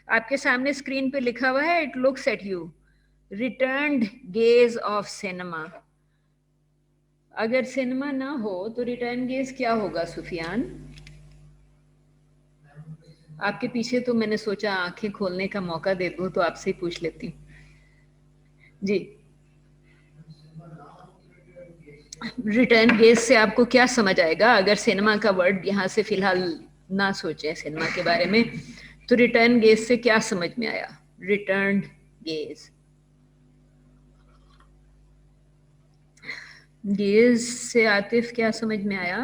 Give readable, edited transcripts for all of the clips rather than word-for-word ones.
आपके सामने स्क्रीन पे लिखा हुआ है, it looks at you, returned gauge of cinema. अगर सिनेमा ना हो तो रिटर्न गेज क्या होगा सुफियान? आपके पीछे तो मैंने सोचा आंखें खोलने का मौका दे दूं, तो आपसे ही पूछ लेती हूँ जी। रिटर्न गेज से आपको क्या समझ आएगा? अगर सिनेमा का वर्ड यहाँ से फिलहाल ना सोचें सिनेमा के बारे में, तो रिटर्न गेज से क्या समझ में आया? रिटर्न गेज, गेज से आतिफ क्या समझ में आया?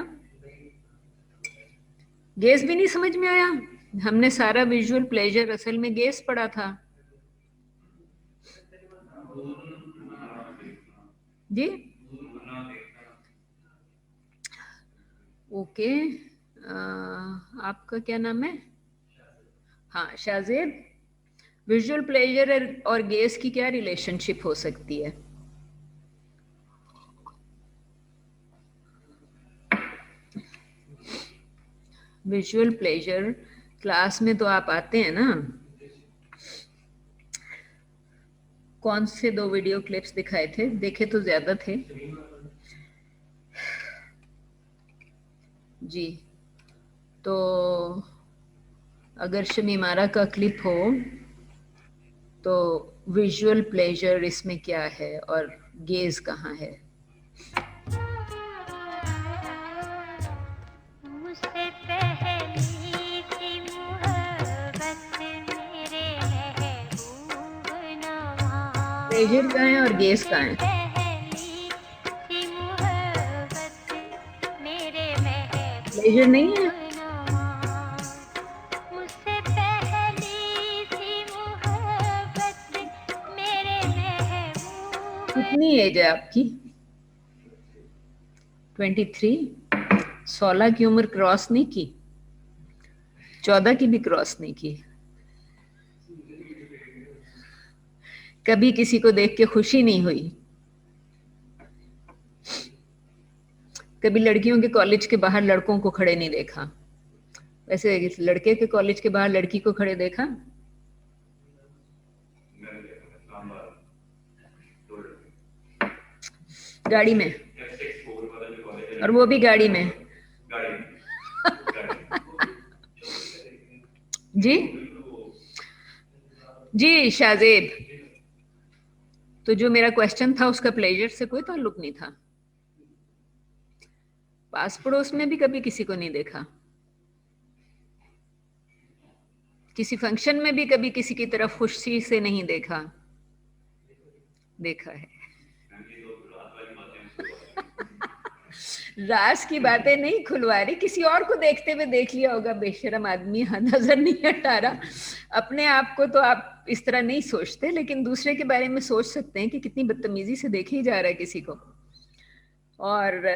गेज भी नहीं समझ में आया? हमने सारा विजुअल प्लेजर असल में गेज पढ़ा था जी। ओके, आपका क्या नाम है? हाँ शाहजेब, विजुअल प्लेजर और गेज की क्या रिलेशनशिप हो सकती है? विजुअल प्लेजर क्लास में तो आप आते हैं ना? कौन से 2 वीडियो क्लिप्स दिखाए थे? देखे तो ज्यादा थे जी। तो अगर शमीमारा का क्लिप हो तो विजुअल प्लेजर इसमें क्या है और गेज कहाँ है? प्लेजर कहाँ है और गेज कहाँ है? प्लेजर नहीं है? कितनी एज है आपकी? 23? 16 की उम्र क्रॉस नहीं की, 14 की भी क्रॉस नहीं की। कभी किसी को देख के खुशी नहीं हुई? कभी लड़कियों के कॉलेज के बाहर लड़कों को खड़े नहीं देखा? वैसे लड़के के कॉलेज के बाहर लड़की को खड़े देखा? गाड़ी में, और वो भी गाड़ी में जी जी शाहजेब, तो जो मेरा क्वेश्चन था उसका प्लेजर से कोई ताल्लुक नहीं था। पास पड़ोस में भी कभी किसी को नहीं देखा? किसी फंक्शन में भी कभी किसी की तरफ खुशी से नहीं देखा? देखा है। राज की बातें नहीं खुलवा रही, किसी और को देखते हुए देख लिया होगा बेशरम आदमी, नजर नहीं हटा रहा। अपने आप को तो आप इस तरह नहीं सोचते, लेकिन दूसरे के बारे में सोच सकते हैं कि कितनी बदतमीजी से देखे ही जा रहा है किसी को। और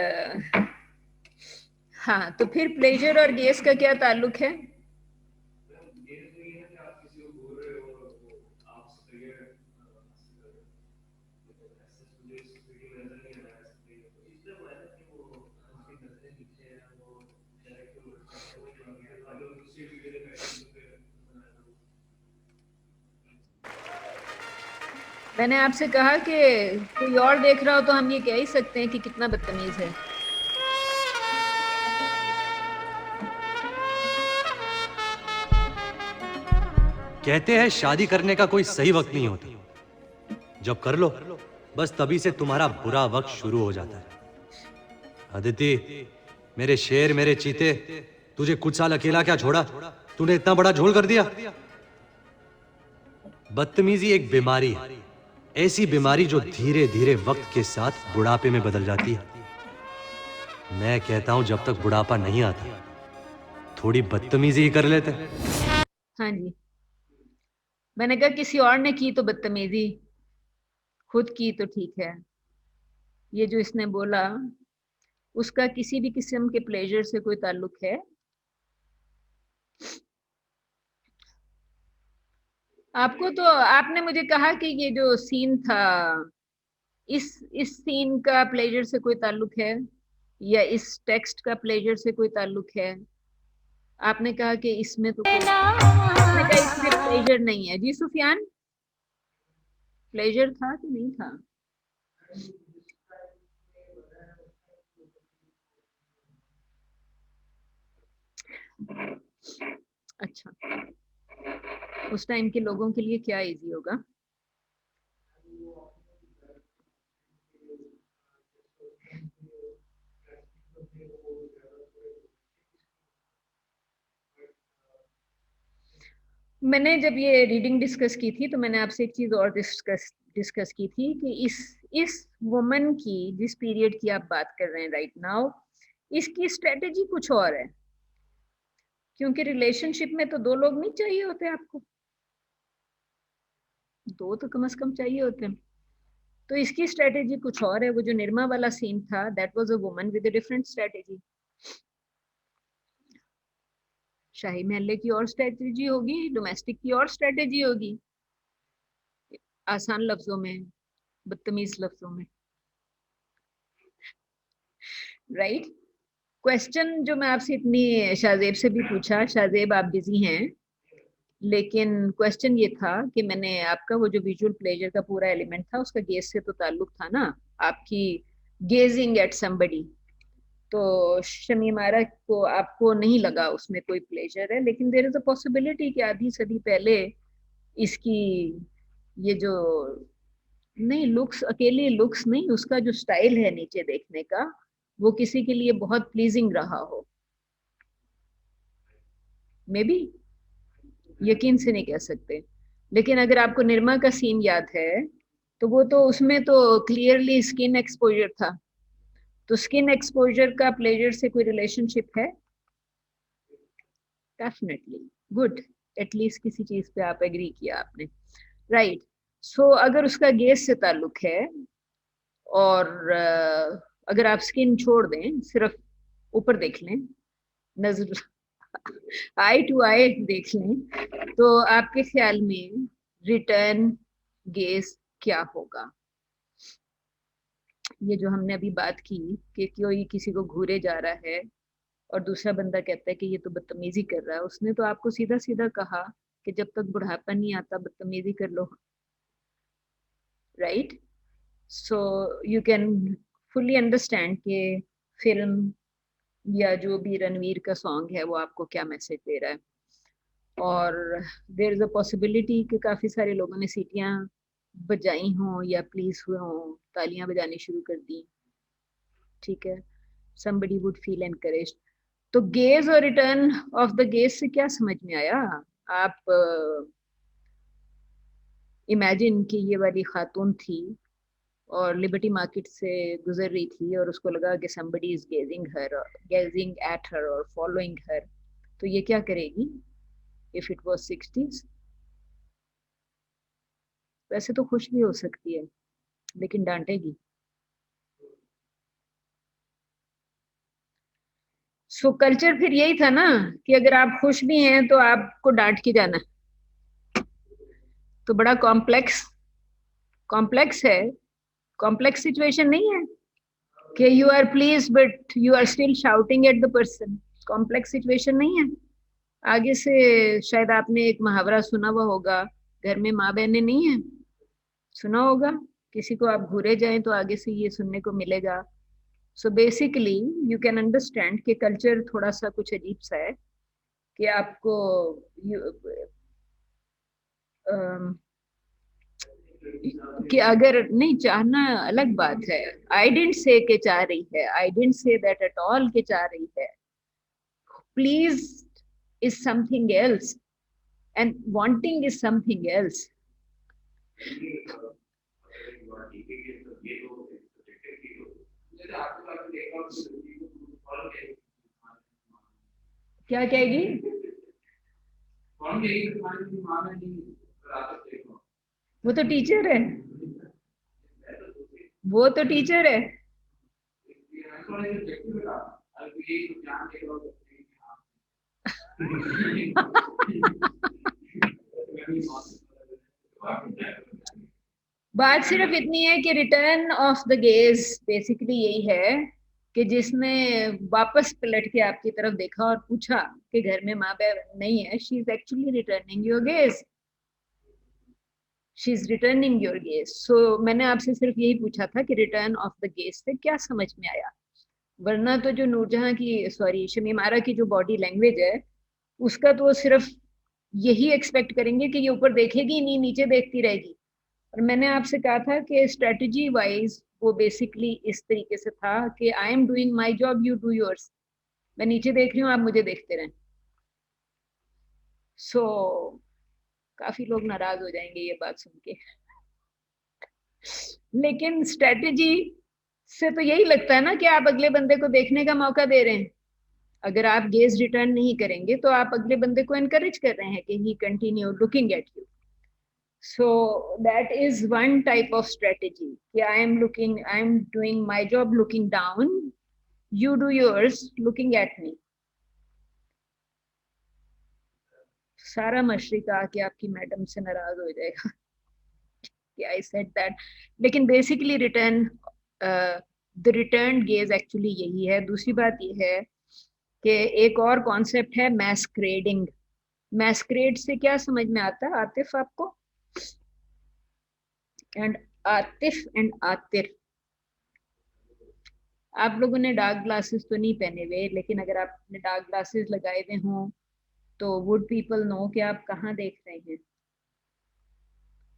हाँ, तो फिर प्लेजर और गेस का क्या ताल्लुक है? मैंने आपसे कहा कि कोई और देख रहा हो तो हम ये कह ही सकते हैं कि कितना बदतमीज है। कहते हैं शादी करने का कोई सही वक्त नहीं होता, जब कर लो बस तभी से तुम्हारा बुरा वक्त शुरू हो जाता है। अदिति, मेरे शेर, मेरे चीते, तुझे कुछ साल अकेला क्या छोड़ा? तूने इतना बड़ा झोल कर दिया। बदतमीजी एक बीमारी है, ऐसी बीमारी जो धीरे धीरे वक्त के साथ बुढ़ापे में बदल जाती है। मैं कहता हूं जब तक बुढ़ापा नहीं आता थोड़ी बदतमीजी ही कर लेते। हाँ जी, मैंने कहा किसी और ने की तो बदतमीजी, खुद की तो ठीक है। ये जो इसने बोला उसका किसी भी किस्म के प्लेजर से कोई ताल्लुक है? आपको तो, आपने मुझे कहा कि ये जो सीन था, इस सीन का प्लेजर से कोई ताल्लुक है या इस टेक्स्ट का प्लेजर से कोई ताल्लुक है? आपने कहा कि इसमें तो कोई, आपने या इसमें प्लेजर नहीं है? जी सुफियान, प्लेजर था कि नहीं था? अच्छा, उस टाइम के लोगों के लिए क्या इजी होगा? मैंने जब ये रीडिंग डिस्कस की थी तो मैंने आपसे एक चीज और डिस्कस की थी कि इस वुमन की, जिस पीरियड की आप बात कर रहे हैं राइट नाउ, इसकी स्ट्रेटेजी कुछ और है, क्योंकि रिलेशनशिप में तो दो लोग नहीं चाहिए होते आपको, दो तो कम से कम चाहिए होते हैं। तो इसकी स्ट्रेटेजी कुछ और है। वो जो निर्मा वाला सीन था, that was a woman with a different strategy. शाही महल्ले की और स्ट्रेटेजी होगी, डोमेस्टिक की और स्ट्रेटेजी होगी, आसान लफ्जों में, बदतमीज लफ्जों में, राइट? क्वेश्चन जो मैं आपसे इतनी शाहजेब से भी पूछा, शाहजेब आप बिजी हैं, लेकिन क्वेश्चन ये था कि मैंने आपका वो जो विजुअल प्लेजर का पूरा एलिमेंट था उसका गेज से तो ताल्लुक था ना, आपकी गेजिंग एट समबडी। तो शमीमारा को आपको नहीं लगा उसमें कोई प्लेजर है, लेकिन देयर इज अ पॉसिबिलिटी कि आधी सदी पहले इसकी ये जो, नहीं लुक्स, अकेले लुक्स नहीं, उसका जो स्टाइल है नीचे देखने का, वो किसी के लिए बहुत प्लीजिंग रहा हो। मे बी, यकीन से नहीं कह सकते, लेकिन अगर आपको निर्मा का सीन याद है तो वो तो उसमें तो क्लियरली स्किन एक्सपोजर था। तो स्किन एक्सपोजर का प्लेजर से कोई रिलेशनशिप है? डेफिनेटली। गुड, एटलीस्ट किसी चीज पे आप एग्री किया आपने, राइट? सो अगर उसका गेज से ताल्लुक है और अगर आप स्किन छोड़ दें, सिर्फ ऊपर देख लें, नजर आई टू आई देख लें, तो आपके ख्याल में रिटर्न गेज क्या होगा? ये जो हमने अभी बात की कि कोई किसी को घूरे जा रहा है और दूसरा बंदा कहता है कि ये तो बदतमीजी कर रहा है, उसने तो आपको सीधा सीधा कहा कि जब तक बुढ़ापा नहीं आता बदतमीजी कर लो, right? So you can fully understand कि फिल्म या जो भी रणवीर का सॉन्ग है वो आपको क्या मैसेज दे रहा है। और देर इज अ पॉसिबिलिटी कि काफी सारे लोगों ने सीटियां बजाई हों या प्लीज हुए हों, तालियां बजानी शुरू कर दी, ठीक है, somebody would feel encouraged। तो गेज और रिटर्न ऑफ द गेज से क्या समझ में आया? आप इमेजिन कि ये वाली खातून थी और लिबर्टी मार्केट से गुजर रही थी और उसको लगा कि somebody is gazing at her और following her, तो ये क्या करेगी? if it was 60s, वैसे तो खुश भी हो सकती है लेकिन डांटेगी। सो कल्चर फिर यही था ना कि अगर आप खुश भी हैं तो आपको डांट के जाना। तो बड़ा कॉम्प्लेक्स है, कॉम्प्लेक्स सिचुएशन नहीं है कि you are please but you are still shouting at the person. Complex situation नहीं है। आगे से शायद आपने एक मुहावरा सुना हुआ होगा, घर में माँ बहनें नहीं है, सुना होगा। किसी को आप घूरे जाएं तो आगे से ये सुनने को मिलेगा। सो बेसिकली यू कैन अंडरस्टैंड कि कल्चर थोड़ा सा कुछ अजीब सा है कि आपको कि अगर नहीं चाहना अलग बात है। आई डेंट से के चाह रही है, I don't say that at all के चाह रही है। Please is something else and wanting is something else. क्या कहेगी? वो तो टीचर है, वो तो टीचर है। बात सिर्फ इतनी है कि return of the gauge basically यही है कि जिसने वापस पलट के आपकी तरफ देखा और पूछा कि घर में माँ बाप नहीं है, she is actually returning your gaze, she is returning your gaze. So मैंने आपसे सिर्फ यही पूछा था कि रिटर्न ऑफ द गेज से क्या समझ में आया, वरना तो जो नूरजहां की, सॉरी, शमीम आरा की जो बॉडी लैंग्वेज है, उसका तो सिर्फ यही एक्सपेक्ट करेंगे कि ये ऊपर देखेगी नहीं, नीचे देखती रहेगी। और मैंने आपसे कहा था कि स्ट्रेटजी वाइज वो बेसिकली इस तरीके से था कि I am doing my job, you do yours. मैं नीचे देख रही हूँ, आप मुझे देखते रहें। सो काफी लोग नाराज हो जाएंगे ये बात सुन के, लेकिन स्ट्रेटजी से तो यही लगता है ना कि आप अगले बंदे को देखने का मौका दे रहे हैं। अगर आप गेज रिटर्न नहीं करेंगे तो आप अगले बंदे को एनकरेज कर रहे हैं कि he continue looking at you. So that is one type of strategy. Yeah, I am doing my job looking down. You do yours looking at me. सारा मशरिक आके आपकी मैडम से नाराज हो जाएगा कि I said that. लेकिन basically the return gauge actually यही है। दूसरी बात ये है कि एक और कॉन्सेप्ट है मैस्क्रेडिंग। मैस्क्रेड से क्या समझ में आता है आतिफ आपको? एंड आतिफ एंड आतिर, आप लोगों ने डार्क ग्लासेस तो नहीं पहने हुए, लेकिन अगर आपने डार्क ग्लासेस लगाए हुए हों तो वुड पीपल नो कि आप कहाँ देख रहे हैं।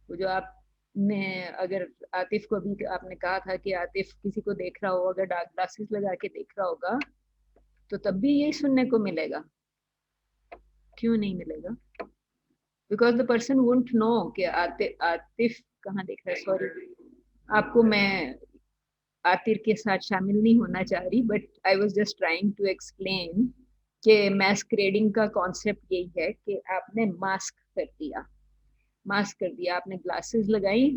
वो जो आपने, अगर आतिफ को भी आपने कहा था कि आतिफ किसी को देख रहा हो, अगर डार्क ग्लासेस लगा के देख रहा होगा तो तब भी यही सुनने को मिलेगा। क्यों नहीं मिलेगा? Because the person won't know कि आतिफ कहाँ देख रहा है। सॉरी, आपको मैं आतिर के साथ शामिल नहीं होना चाह रही, but I was just trying to explain कि मैस्क्रेडिंग का कॉन्सेप्ट यही है कि आपने मास्क कर दिया, मास्क कर दिया, आपने ग्लासेस लगाई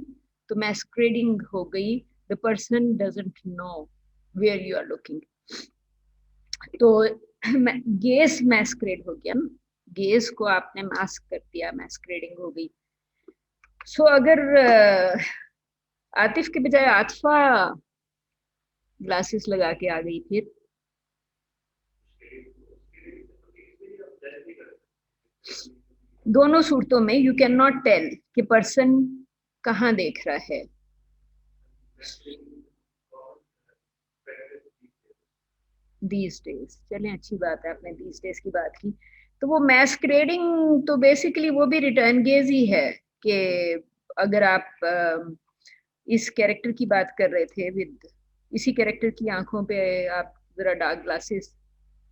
तो मैस्क्रेडिंग हो गई। The person doesn't know where you are looking. तो गेस मैस्क्रेड हो गया ना, गेस को आपने मास्क कर दिया, मैस्क्रेडिंग हो गई। सो अगर आतिफ के बजाय आतिफा ग्लासेस लगा के आ गई, फिर दोनों सूरतों में यू कैन नॉट टेल कि पर्सन कहाँ देख रहा है। दीज डेज, चलें अच्छी बात है, आपने दीज डेज की बात की। तो वो मैस्क्रेडिंग तो बेसिकली वो भी रिटर्न गेज ही है कि अगर आप इस कैरेक्टर की बात कर रहे थे, विद इसी कैरेक्टर की आंखों पे आप जरा डार्क ग्लासेस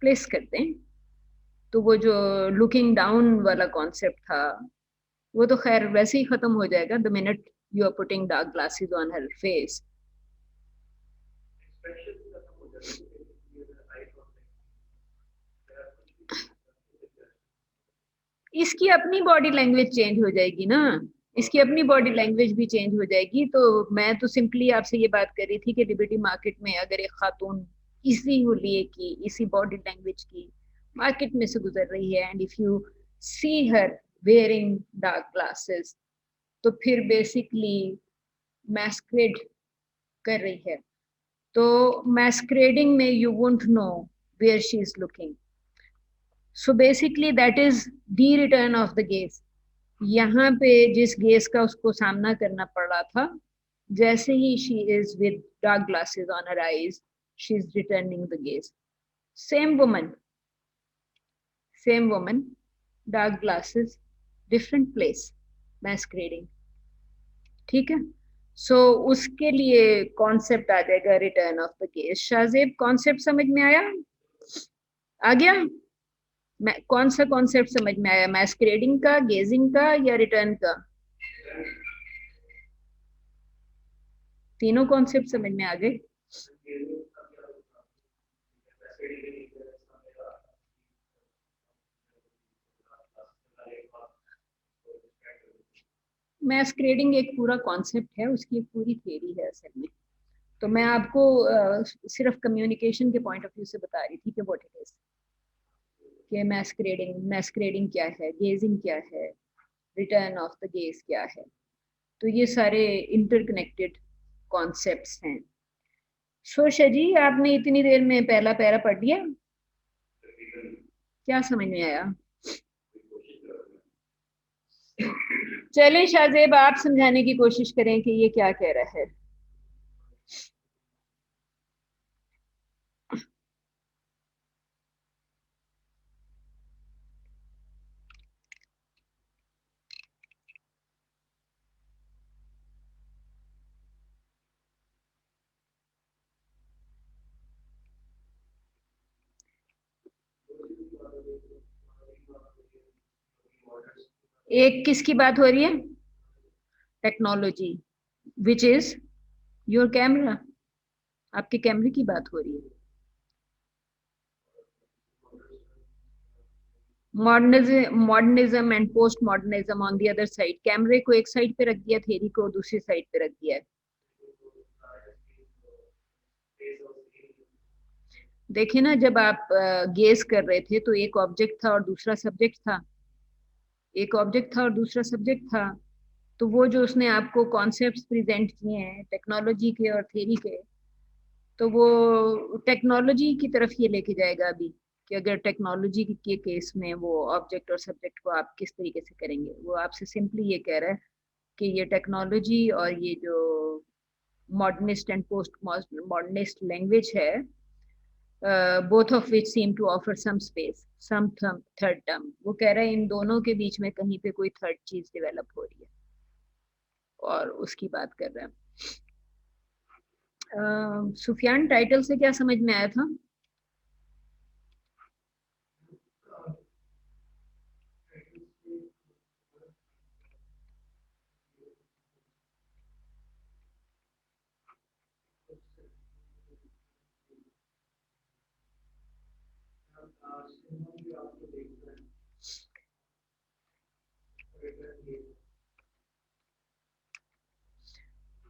प्लेस करते हैं तो वो जो लुकिंग डाउन वाला कॉन्सेप्ट था वो तो खैर वैसे ही खत्म हो जाएगा the minute you are putting dark glasses on her face. इसकी अपनी बॉडी लैंग्वेज चेंज हो जाएगी ना, इसकी अपनी बॉडी लैंग्वेज भी चेंज हो जाएगी। तो मैं तो सिंपली आपसे ये बात कर रही थी कि लिबर्टी मार्केट में अगर एक खातून इसी हुलिये की, इसी बॉडी लैंग्वेज की मार्केट में से गुजर रही है and if you see her wearing dark glasses, तो फिर बेसिकली मैस्क्रेड कर रही है। तो मैस्क्रेडिंग में you won't know where she is looking. So basically that is the return of the gaze. यहाँ पे जिस गेज का उसको सामना करना पड़ रहा था, जैसे ही she is with dark glasses on her eyes, she is returning the gaze. Same woman, dark glasses, different place, masquerading. ठीक है। सो उसके लिए कॉन्सेप्ट आ जाएगा return of the gaze. Shahzeb, concept समझ में आया? आ गया? कौन सा कॉन्सेप्ट समझ में आया, मैस्क्रेडिंग का, गेजिंग का या रिटर्न का? तीनों कॉन्सेप्ट समझ में आ गए? मैस्क्रेडिंग एक पूरा कॉन्सेप्ट है, उसकी एक पूरी थियरी है असल में। तो मैं आपको सिर्फ कम्युनिकेशन के पॉइंट ऑफ व्यू से बता रही थी कि व्हाट इट इज, कि मैस्क्रेडिंग क्या है, गेजिंग क्या है, रिटर्न ऑफ द गेज क्या है। तो ये सारे इंटरकनेक्टेड कॉन्सेप्ट्स हैं। सोशा जी, आपने इतनी देर में पहला पैरा पढ़ लिया? क्या समझ में आया? चले शाहजेब, आप समझाने की कोशिश करें कि ये क्या कह रहा है। एक किसकी बात हो रही है? Technology, which is your camera. आपके कैमरे की बात हो रही है। Modernism and post modernism on the other side. कैमरे को एक साइड पे रख दिया, थ्योरी को दूसरी साइड पे रख दिया है। देखिए ना, जब आप गेस कर रहे थे तो एक ऑब्जेक्ट था और दूसरा सब्जेक्ट था। एक ऑब्जेक्ट था और दूसरा सब्जेक्ट था। तो वो जो उसने आपको कॉन्सेप्ट्स प्रेजेंट किए हैं टेक्नोलॉजी के और थ्योरी के, तो वो टेक्नोलॉजी की तरफ ये लेके जाएगा अभी, कि अगर टेक्नोलॉजी के केस में वो ऑब्जेक्ट और सब्जेक्ट को आप किस तरीके से करेंगे। वो आपसे सिंपली ये कह रहा है कि ये टेक्नोलॉजी और ये जो modernist and post modernist language है, both of which seem to offer some space, some third term. वो कह रहा है इन दोनों के बीच में कहीं पे कोई थर्ड चीज डेवलप हो रही है, और उसकी बात कर रहे हैं। सुफियान, टाइटल से क्या समझ में आया था?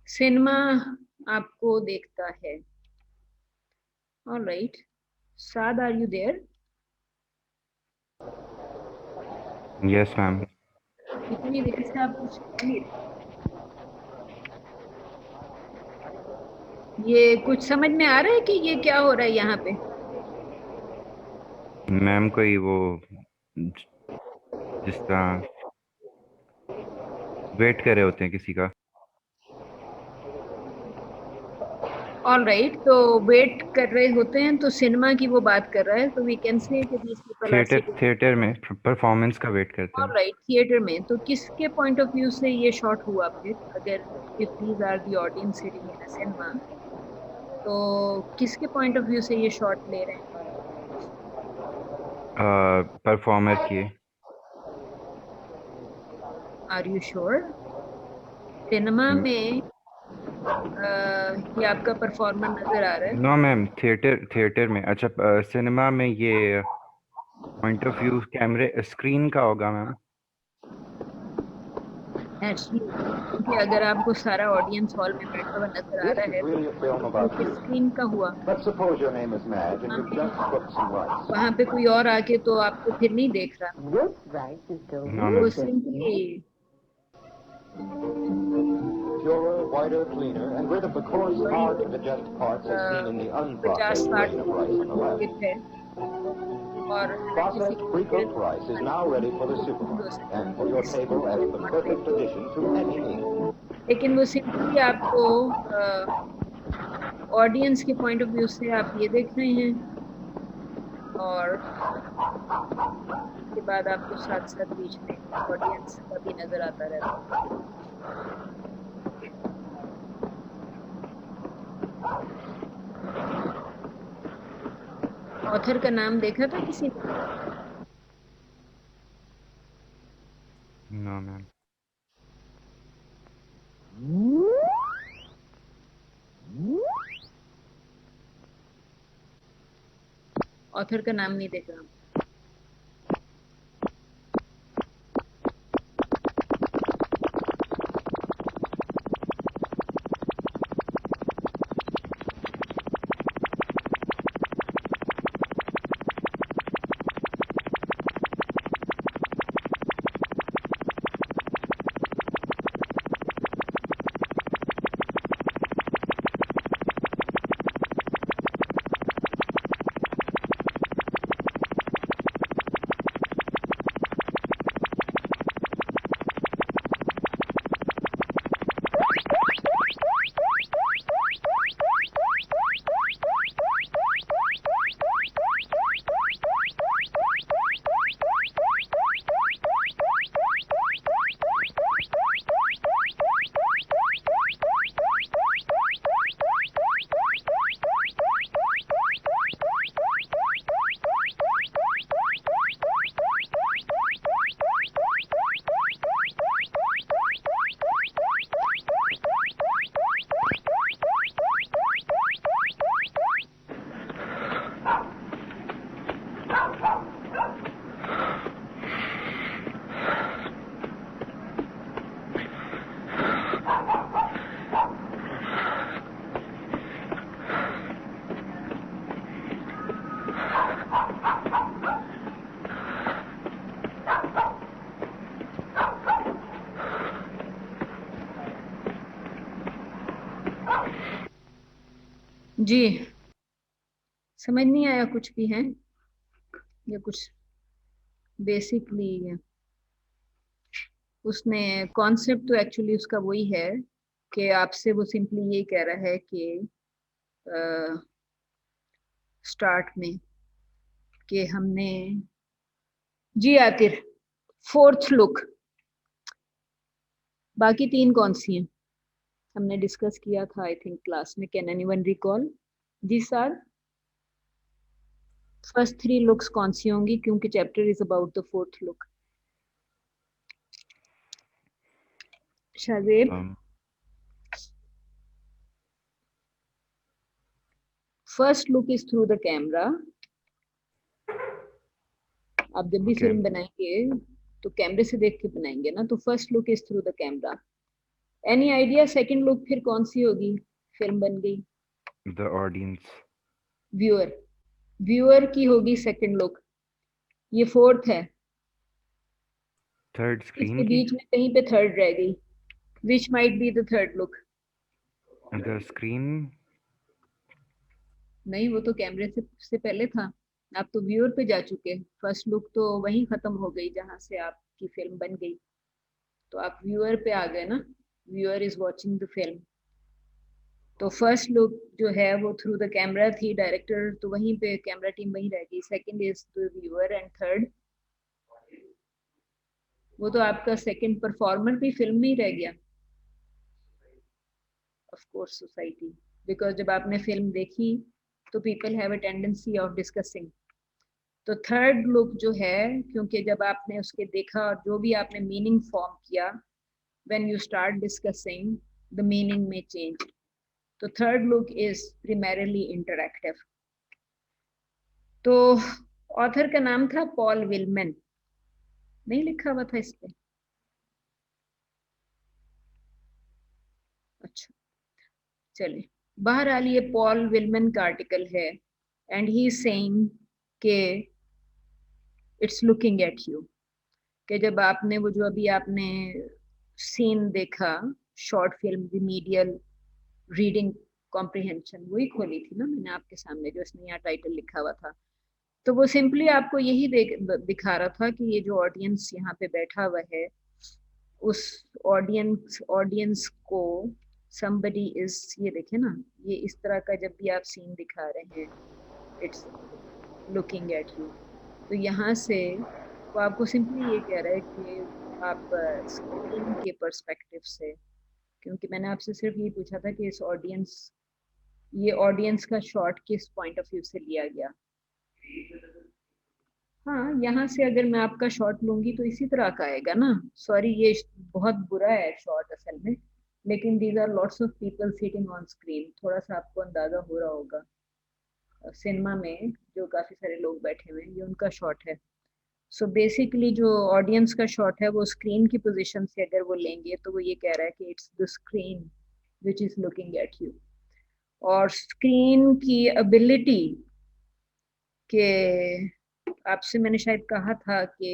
सिनेमा आपको देखता है। Alright, Saad, are you there? Yes ma'am. इतनी देर से आप कुछ कह नहीं रहे। ये कुछ समझ में आ रहा है कि ये क्या हो रहा है यहाँ पे? मैम कोई वो जिस तरह वेट कर रहे होते हैं किसी का। ऑलराइट, तो वेट कर रहे होते हैं तो सिनेमा की वो बात कर रहा है, तो we can say that these people are sitting. Theatre में परफॉर्मेंस का वेट करते हैं। ऑलराइट, थिएटर में। तो किसके पॉइंट ऑफ व्यू से ये शॉट हुआ फिर? अगर if these are the audience sitting in a cinema, तो किसके पॉइंट ऑफ व्यू से ये शॉट ले रहे हैं? परफॉर्मर की। Are you sure? सिनेमा में ये आपका परफॉर्मर नजर आ रहा है? नो मैम, थिएटर में। अच्छा, सिनेमा में ये पॉइंट ऑफ व्यू कैमरे स्क्रीन का होगा मैम। क्योंकि अगर आपको सारा ऑडियंस हॉल में बैठा हुआ नजर आ रहा है तो फिर स्क्रीन का हुआ। वहां पे कोई और आके तो आपको फिर नहीं देख रहा। वो simply Purer, whiter, cleaner, and rid of the coarse, hard to digest parts as seen in the unprocessed version of rice on the left. Processed pre-cooked rice is now ready for the supermarket and for your table as the perfect addition to any meal. लेकिन वो simply आपको audience के point of view से आप ये देख रहे हैं, और के बाद आपको साथ साथ बीच में ऑडियंस का भी नजर आता रहता है। ऑथर का नाम देखा था किसी ने? No ma'am. ऑथर का नाम नहीं देखा। जी समझ नहीं आया कुछ भी है या कुछ बेसिकली उसने कॉन्सेप्ट तो एक्चुअली उसका वही है कि आपसे वो सिंपली ये कह रहा है कि स्टार्ट में कि हमने जी आतिर फोर्थ लुक बाकी तीन कौन सी हैं हमने डिस्कस किया था आई थिंक क्लास में कैन एनीवन रिकॉल जी सर फर्स्ट थ्री लुक्स कौन सी होंगी क्योंकि chapter is about the fourth look Shahzeb first look is through the camera आप जब भी Okay. फिल्म बनाएंगे तो कैमरे से देख के बनाएंगे ना तो first look is through the camera any idea second look फिर कौन सी होगी फिल्म बन गई The audience. व्यूअर व्यूअर की होगी सेकंड लुक ये फोर्थ है Third इसके screen की. बीच में कहीं पे थर्ड रह गई which might be the third look The screen. नहीं वो तो कैमरे से पहले था आप तो व्यूअर पे जा चुके फर्स्ट लुक तो वहीं खत्म हो गई जहां से आपकी फिल्म बन गई तो आप व्यूअर पे आ गए ना viewer is watching the film तो फर्स्ट लुक जो है वो थ्रू द कैमरा थी डायरेक्टर तो वहीं पे कैमरा टीम वहीं रह गई second is the viewer and third वो तो आपका सेकंड परफॉर्मर भी फिल्म में ही रह गया ऑफ कोर्स सोसाइटी बिकॉज जब आपने फिल्म देखी तो people have a tendency of discussing तो थर्ड लुक जो है क्योंकि जब आपने उसके देखा और जो भी आपने मीनिंग फॉर्म किया when you start discussing the meaning में चेंज तो third look is primarily interactive तो ऑथर का नाम था पॉल विलमन नहीं लिखा हुआ था इस पे अच्छा चलिए बहरहाल ये पॉल विलमन का आर्टिकल है एंड ही इज सेइंग के इट्स लुकिंग एट यू कि जब आपने वो जो अभी आपने सीन देखा short film remedial reading comprehension वही खोली थी ना मैंने आपके सामने जो इसमें यहाँ टाइटल लिखा हुआ था तो वो सिंपली आपको यही दिखा रहा था कि ये जो ऑडियंस यहाँ पे बैठा हुआ है उस ऑडियंस को somebody is ये देखे ना ये इस तरह का जब भी आप सीन दिखा रहे हैं इट्स लुकिंग एट यू तो यहाँ से वो आपको सिंपली ये कह रहा है कि आप स्क्रीन के पर्सपेक्टिव से क्योंकि मैंने आपसे सिर्फ ये पूछा था कि इस ये ऑडियंस का शॉट किस पॉइंट ऑफ व्यू से लिया गया हाँ यहाँ से अगर मैं आपका शॉट लूंगी तो इसी तरह का आएगा ना सॉरी ये बहुत बुरा है शॉट असल में लेकिन these are lots of people sitting on screen थोड़ा सा आपको अंदाजा हो रहा होगा सिनेमा में जो काफी सारे लोग बैठे हुए हैं ये उनका शॉट है सो बेसिकली जो ऑडियंस का शॉट है वो स्क्रीन की पोजीशन से अगर वो लेंगे तो वो ये कह रहा है कि it's the screen which is looking at you और स्क्रीन की एबिलिटी के आपसे मैंने शायद कहा था कि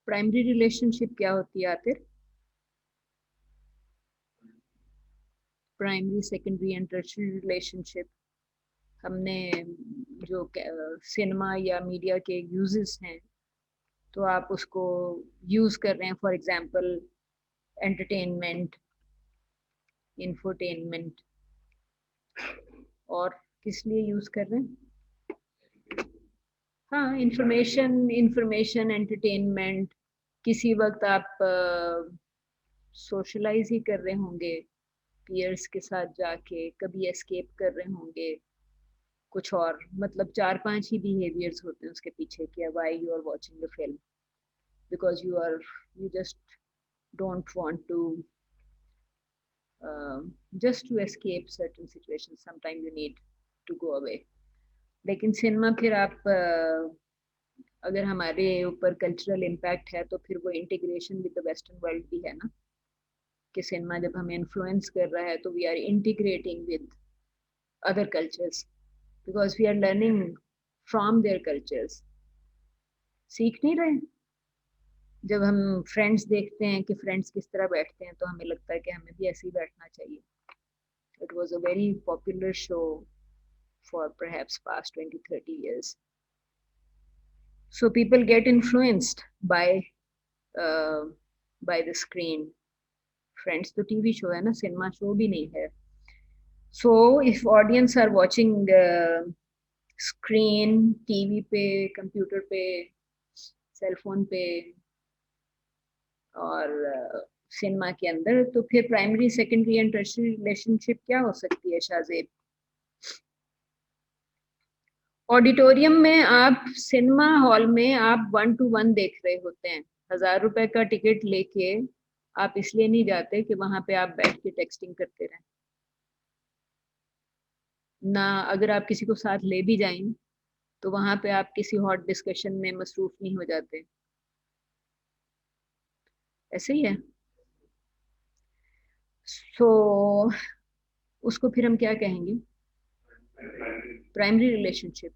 प्राइमरी रिलेशनशिप क्या होती है Aatir primary secondary and tertiary relationship हमने जो सिनेमा या मीडिया के यूजेस हैं तो आप उसको यूज कर रहे हैं फॉर एग्जांपल एंटरटेनमेंट इंफोटेनमेंट और किस लिए यूज कर रहे हैं हाँ इंफॉर्मेशन एंटरटेनमेंट किसी वक्त आप सोशलाइज ही कर रहे होंगे पीयर्स के साथ जाके कभी एस्केप कर रहे होंगे कुछ और मतलब 4-5 ही बिहेवियर्स होते हैं उसके पीछे कि why you are watching the film because you just don't want to just to escape certain situations sometimes you need to go away लेकिन सिनेमा फिर आप अगर हमारे ऊपर कल्चरल इम्पैक्ट है तो फिर वो integration with the western world भी है ना कि सिनेमा जब हमें इन्फ्लुएंस कर रहा है तो we are integrating with other cultures because we are learning from their cultures सीख नहीं रहे जब हम फ्रेंड्स देखते हैं कि फ्रेंड्स किस तरह बैठते हैं तो हमें लगता है कि हमें भी ऐसे ही बैठना चाहिए It was a very popular show for perhaps past 20-30 years. So people get influenced by the screen. Friends तो TV show है ना, cinema show भी नहीं है. So if audience are watching screen, TV पे, computer पे, cell phone पे और सिनेमा के अंदर, तो फिर primary, secondary and tertiary relationship क्या हो सकती है शाहजेब? ऑडिटोरियम में आप, सिनेमा हॉल में आप 1 to 1 देख रहे होते हैं. 1000 रुपए का टिकट लेके आप इसलिए नहीं जाते कि वहां पे आप बैठ के टेक्सटिंग करते रहें ना. अगर आप किसी को साथ ले भी जाएं तो वहां पे आप किसी हॉट डिस्कशन में मसरूफ नहीं हो जाते. ऐसे ही है. सो उसको फिर हम क्या कहेंगे? Primary relationship.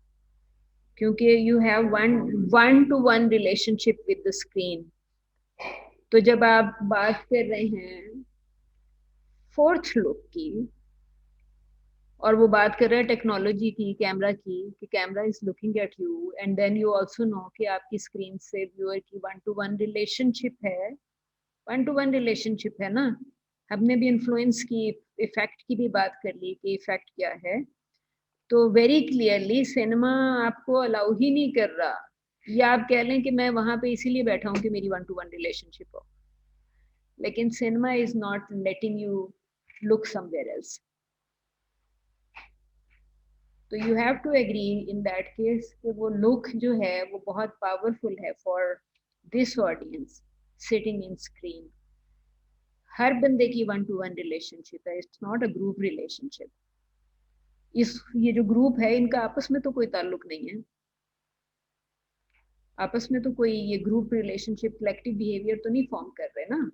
क्योंकि you have one to one relationship with the screen. तो जब आप बात कर रहे हैं फोर्थ लुक की और वो बात कर रहे हैं टेक्नोलॉजी की, कैमरा की, कि camera is looking at you and then you also know कि आपकी स्क्रीन से व्यूअर की 1 to 1 रिलेशनशिप है. 1 to 1 रिलेशनशिप है ना. हमने भी इन्फ्लुएंस की, इफेक्ट की भी बात कर ली कि इफेक्ट क्या है. तो वेरी क्लियरली सिनेमा आपको अलाउ ही नहीं कर रहा. या आप कह लें कि मैं वहां पे इसीलिए बैठा हूं कि मेरी 1 to 1 रिलेशनशिप हो, लेकिन cinema is not letting you look somewhere else. तो you have to agree in that case कि वो लुक जो है वो बहुत पावरफुल है for this audience sitting in screen. हर बंदे की 1 to 1 रिलेशनशिप है. It's not a group relationship. ये जो ग्रुप है इनका आपस में तो कोई ताल्लुक नहीं है. आपस में तो कोई ये ग्रुप रिलेशनशिप, कलेक्टिव बिहेवियर तो नहीं फॉर्म कर रहे ना.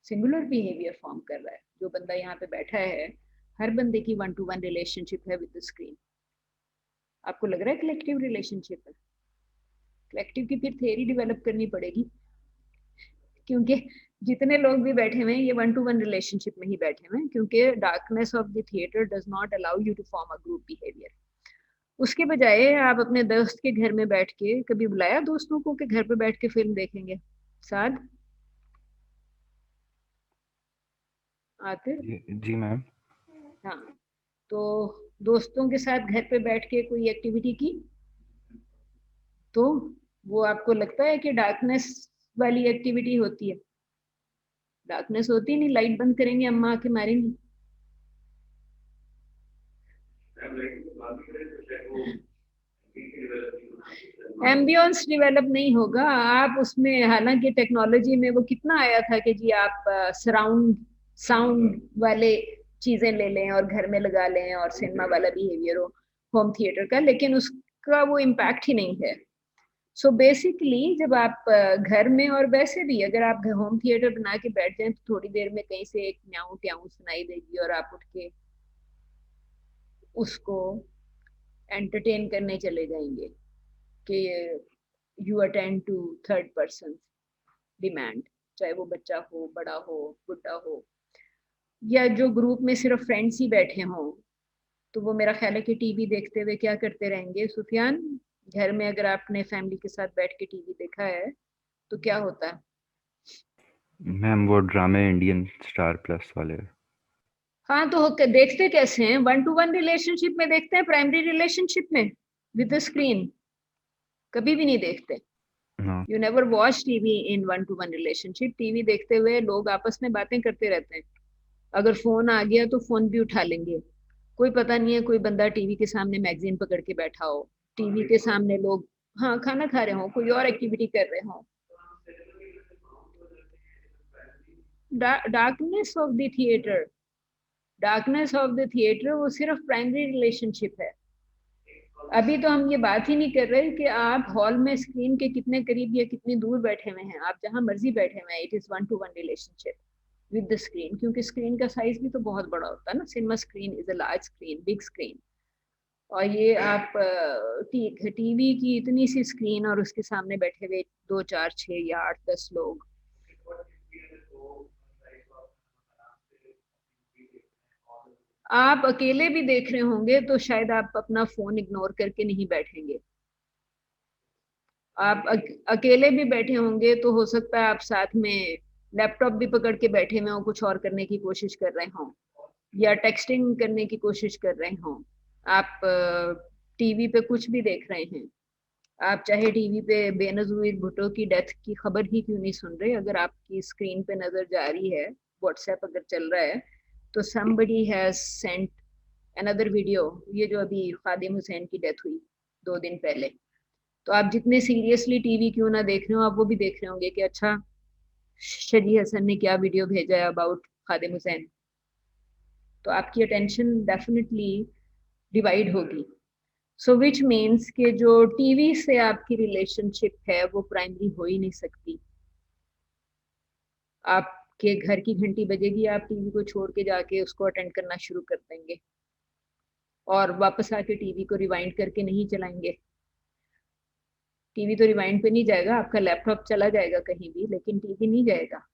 सिंगुलर बिहेवियर फॉर्म कर रहा है. जो बंदा यहाँ पे बैठा है, हर बंदे की 1 to 1 रिलेशनशिप है विद द स्क्रीन. आपको लग रहा है कलेक्टिव रिलेशनशिप है? कलेक्टिव की फिर थ्योरी डेवलप करनी पड़ेगी, क्योंकि जितने लोग भी बैठे हुए हैं ये 1 to 1 रिलेशनशिप में ही बैठे हुए हैं, क्योंकि darkness of the theatre does not allow you to form a group behaviour. उसके बजाय आप अपने दोस्त के घर में बैठ के, कभी बुलाया दोस्तों को कि घर पे बैठ के फिल्म देखेंगे साथ? आते जी मैम. हाँ. तो दोस्तों के साथ घर पे बैठ के कोई एक्टिविटी की तो वो आपको लगता है कि डार्कनेस वाली एक्टिविटी होती है? डार्कनेस होती नहीं. लाइट बंद करेंगे, अम्मा आके मारेंगी. एम्बियंस डेवलप नहीं होगा. आप उसमें, हालांकि टेक्नोलॉजी में वो कितना आया था कि जी आप सराउंड साउंड वाले चीजें ले लें और घर में लगा लें और सिनेमा वाला बिहेवियर हो होम थिएटर का, लेकिन उसका वो इम्पैक्ट ही नहीं है. सो बेसिकली जब आप घर में, और वैसे भी अगर आप होम थिएटर बना के बैठ जाएं तो थोड़ी देर में कहीं से एक म्याऊं ट्याऊं सुनाई देगी और आप उठ के उसको एंटरटेन करने चले जाएंगे कि you attend to third person demand, चाहे वो बच्चा हो, बड़ा हो, बुढ़ा हो, या जो ग्रुप में सिर्फ फ्रेंड्स ही बैठे हों. तो वो मेरा ख्याल है कि टीवी देखते हुए क्या करते रहेंगे सुफियान? घर में अगर आपने फैमिली के साथ बैठ के टीवी देखा है तो क्या होता है? मैम वो ड्रामे इंडियन स्टार प्लस वाले. हाँ, तो देखते कैसे हैं? 1 to 1 रिलेशनशिप में देखते हैं, प्राइमरी रिलेशनशिप में विद द स्क्रीन कभी भी नहीं देखते. You never watch TV in 1 to 1 relationship. TV देखते हुए लोग आपस में बातें करते रहते हैं. अगर फोन आ गया तो फोन भी उठा लेंगे. कोई पता नहीं है, कोई बंदा टीवी के सामने मैगजीन पकड़ के बैठा हो, टीवी के सामने लोग हाँ खाना खा रहे हो, कोई और एक्टिविटी कर रहे हो. Darkness of the theatre, darkness of the theatre वो सिर्फ प्राइमरी रिलेशनशिप है. अभी तो हम ये बात ही नहीं कर रहे कि आप हॉल में स्क्रीन के कितने करीब या कितनी दूर बैठे हुए हैं. आप जहां मर्जी बैठे हुए हैं, it is 1 to 1 relationship with the screen. क्योंकि स्क्रीन का साइज भी तो बहुत बड़ा होता है ना. Cinema screen is a large screen, big screen. और ये आप टीवी की इतनी सी स्क्रीन और उसके सामने बैठे हुए 2 4 6 या 8 10 लोग. आप अकेले भी देख रहे होंगे तो शायद आप अपना फोन इग्नोर करके नहीं बैठेंगे। आप अकेले भी बैठे होंगे तो हो सकता है आप साथ में लैपटॉप भी पकड़ के बैठे हुए हो, कुछ और करने की कोशिश कर रहे हो या टेक्सटिंग करने की कोशिश कर रहे हो। आप टीवी पे कुछ भी देख रहे हैं। आप चाहे टीवी पे बेनजीर भुट्टो की डेथ की खबर ही क्यों नहीं सुन रहे, अगर आपकी स्क्रीन पे नजर जा रही है, व्हाट्सएप अगर चल रहा है तो somebody has sent another video। ये जो अभी खादिम हुसैन की डेथ हुई 2 दिन पहले, तो आप जितने सीरियसली टीवी क्यों ना देख रहे हो, आप वो भी देख रहे होंगे कि अच्छा शजी हसन ने क्या वीडियो भेजा है अबाउट खादिम हुसैन। तो आपकी अटेंशन डेफिनेटली डिवाइड होगी। सो विच मीन्स कि जो टीवी से आपकी रिलेशनशिप है वो प्राइमरी हो ही नहीं सकती। आपके घर की घंटी बजेगी, आप टीवी को छोड़ के जाके उसको अटेंड करना शुरू कर देंगे और वापस आके टीवी को रिवाइंड करके नहीं चलाएंगे। टीवी तो रिवाइंड पे नहीं जाएगा, आपका लैपटॉप चला जाएगा कहीं भी, लेकिन टीवी नहीं जाएगा।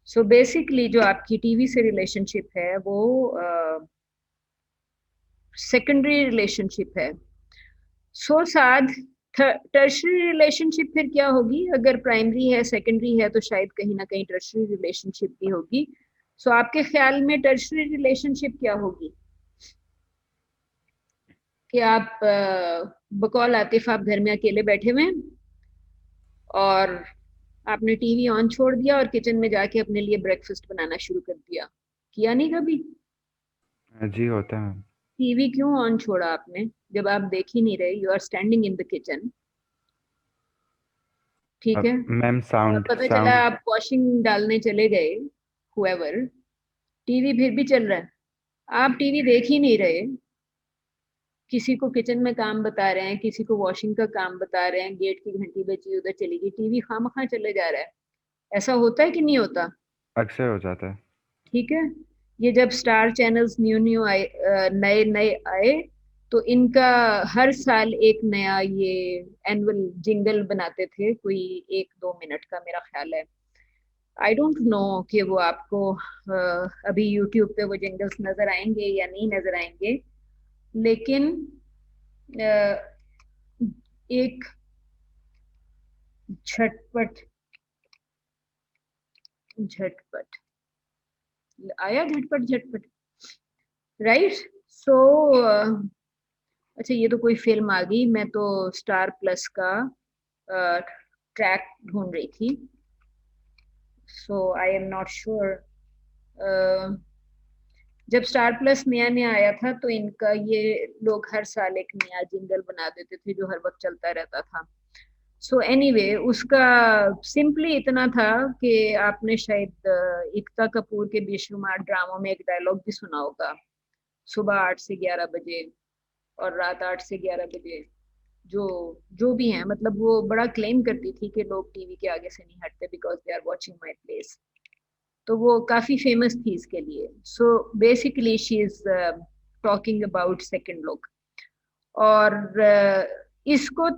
सो बेसिकली जो आपकी टीवी से रिलेशनशिप है वो सेकेंडरी रिलेशनशिप है। सो साथ टर्शरी रिलेशनशिप फिर क्या होगी? अगर प्राइमरी है सेकेंडरी है तो शायद कहीं ना कहीं टर्शरी रिलेशनशिप भी होगी। सो आपके ख्याल में टर्शरी रिलेशनशिप क्या होगी? कि आप बकौल आतिफ आप घर में अकेले बैठे हुए हैं और आपने टीवी ऑन छोड़ दिया और किचन में जाके अपने लिए ब्रेकफास्ट बनाना शुरू कर दिया। किया नहीं कभी? जी होता है। टीवी क्यों ऑन छोड़ा आपने जब आप देख ही नहीं रहे? You are standing in the kitchen, ठीक है, मैम और साउंड पता चला साउंड आप वॉशिंग डालने चले गए, हुएवर, टीवी फिर भी चल रहा है, आप टीवी देख ही नहीं रहे, किसी को किचन में काम बता रहे हैं, किसी को वॉशिंग का काम बता रहे हैं, गेट की घंटी बजी उधर चली गई, टीवी खामखा चले जा रहा है। ऐसा होता है कि नहीं होता? अक्सर हो जाता है। ठीक है। ये जब स्टार चैनल्स न्यू न्यू आए, नए नए आए, तो इनका हर साल एक नया ये एनुअल जिंगल बनाते थे, कोई 1-2 मिनट का मेरा ख्याल है। आई डोंट नो कि वो आपको अभी यूट्यूब पे वो जिंगल्स नजर आएंगे या नहीं नजर आएंगे, लेकिन एक झटपट झटपट आया, झटपट झटपट, राइट। सो अच्छा, ये तो कोई फिल्म आ गई, मैं तो स्टार प्लस का ट्रैक ढूंढ रही थी। सो आई एम नॉट श्योर। जब स्टार प्लस नया नया आया था तो इनका ये लोग हर साल एक नया जिंगल बना देते थे जो हर वक्त चलता रहता था। सो एनीवे, उसका सिंपली इतना था कि आपने शायद एकता कपूर के बेशुमार ड्रामों में एक डायलॉग भी सुना होगा, सुबह 8 से 11 बजे और रात 8 से 11 बजे, जो जो भी है, मतलब वो बड़ा क्लेम करती थी कि लोग टीवी के आगे से नहीं हटते because they are watching my place. तो वो काफी फेमस थी इसके लिए। So basically she is talking about second look, और इसको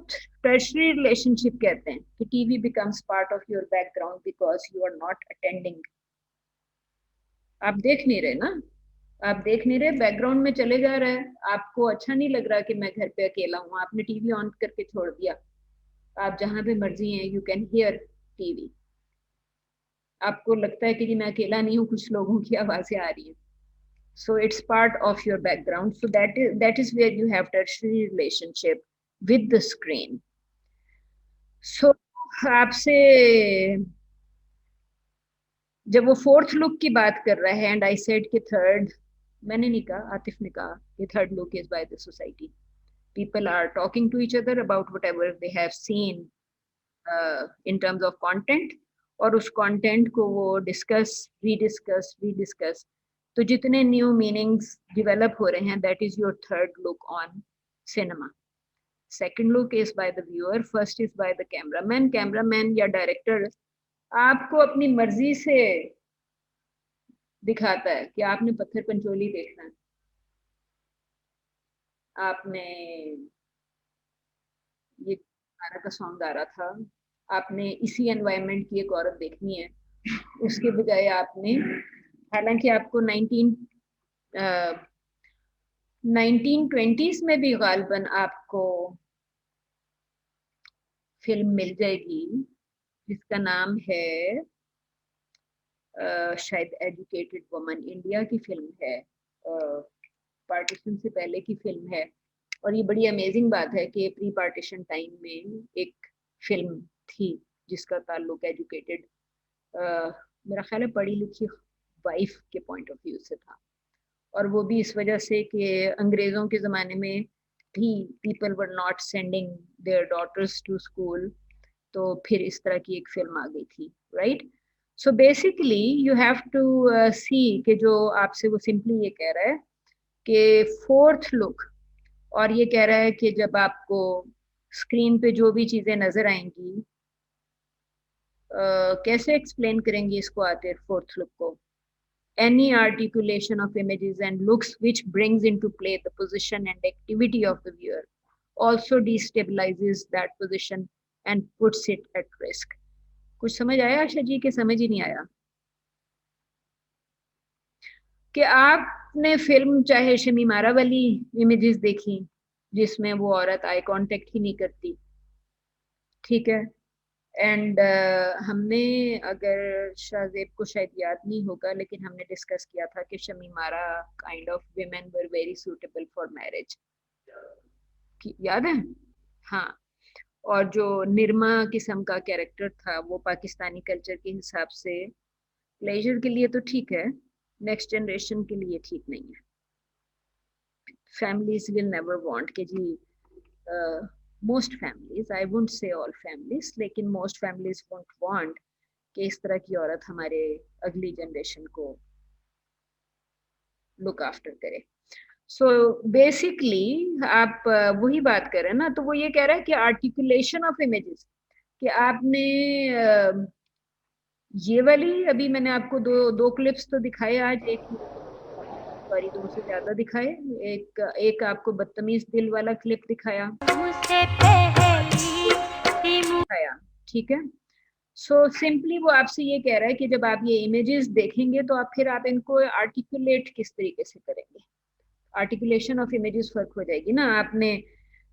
टर्शरी रिलेशनशिप कहते हैं कि TV becomes part of your background because you are not attending. आप देख नहीं रहे ना, आप देख नहीं रहे, बैकग्राउंड में चले जा रहा है, आपको अच्छा नहीं लग रहा कि मैं घर पे अकेला हूँ, आपने टीवी ऑन करके छोड़ दिया। आप जहां पे मर्जी हैं, यू कैन हियर टीवी। आपको लगता है कि जी मैं अकेला नहीं हूँ, कुछ लोगों की आवाजें आ रही हैं। So it's part of your background. So that is where you have tertiary relationship with the screen. So आपसे जब वो फोर्थ लुक की बात कर रहा है, एंड आई सेड कि थर्ड, मैंने नहीं कहा, आतिफ ने कहा कि third look is by the society. people are talking to each other about whatever they have seen in terms of content, और उस कंटेंट को वो डिस्कस रीडिस्कस, तो जितने न्यू मीनिंग्स डेवलप हो रहे हैं, that is your third look on cinema. Second look is by the viewer, first is by the cameraman या डायरेक्टर आपको अपनी मर्जी से दिखाता है कि आपने पत्थर पंचोली देखना है, आपने ये गाना का सॉन्ग गा रहा था, आपने इसी एनवायरनमेंट की एक औरत देखनी है, उसके बजाय आपने, हालांकि आपको 19 1920s में भी गालबन आपको फिल्म मिल जाएगी जिसका नाम है शायद एजुकेटेड वुमन, इंडिया की फिल्म है, पार्टीशन से पहले की फिल्म है। और ये बड़ी अमेजिंग बात है कि प्री पार्टीशन टाइम में एक फिल्म थी जिसका ताल्लुक एजुकेटेड, मेरा ख्याल है पढ़ी लिखी वाइफ के पॉइंट ऑफ व्यू से था। और वो भी इस वजह से कि अंग्रेज़ों के ज़माने में भी people were not sending their daughters to school, तो फिर इस तरह की एक फिल्म आ गई थी, right. So basically you have to see कि जो आपसे वो सिंपली ये कह रहा है कि फोर्थ लुक, और ये कह रहा है कि जब आपको स्क्रीन पे जो भी चीजें नजर आएंगी, कैसे एक्सप्लेन करेंगे इसको आते फोर्थ लुक को? any articulation of images and looks which brings into play the position and activity of the viewer also destabilizes that position and puts it at risk. कुछ समझ आया आशा जी के समझ ही नहीं आया? कि आपने फिल्म चाहे शमीमारा वाली इमेजेस देखी जिसमें वो औरत आई कांटेक्ट ही नहीं करती, ठीक है, एंड हमने, अगर शाहजेब को शायद याद नहीं होगा, लेकिन हमने डिस्कस किया था कि शमीमारा kind of women were very suitable for marriage, याद है? हाँ। और जो निर्मा किस्म का कैरेक्टर था वो पाकिस्तानी कल्चर के हिसाब से प्लेजर के लिए तो ठीक है, नेक्स्ट जनरेशन के लिए ठीक नहीं है। फैमिलीज विल नेवर वांट कि जी, most families, I won't say all families, लेकिन most families won't want कि इस तरह की औरत हमारे अगली जनरेशन को लुक आफ्टर करे। सो बेसिकली आप वही बात कर रहे हैं ना, तो वो ये कह रहा है कि आर्टिकुलेशन ऑफ इमेजेस, कि आपने ये वाली, अभी मैंने आपको दो क्लिप्स तो दिखाए आज, एक सॉरी 2 से ज्यादा दिखाए, एक आपको बदतमीज दिल वाला क्लिप दिखाया, ठीक है। सो सिंपली वो आपसे ये कह रहा है कि जब आप ये इमेजेस देखेंगे तो आप फिर आप इनको आर्टिकुलेट किस तरीके से करेंगे, आर्टिकुलेशन ऑफ इमेजेस फर्क हो जाएगी ना। आपने,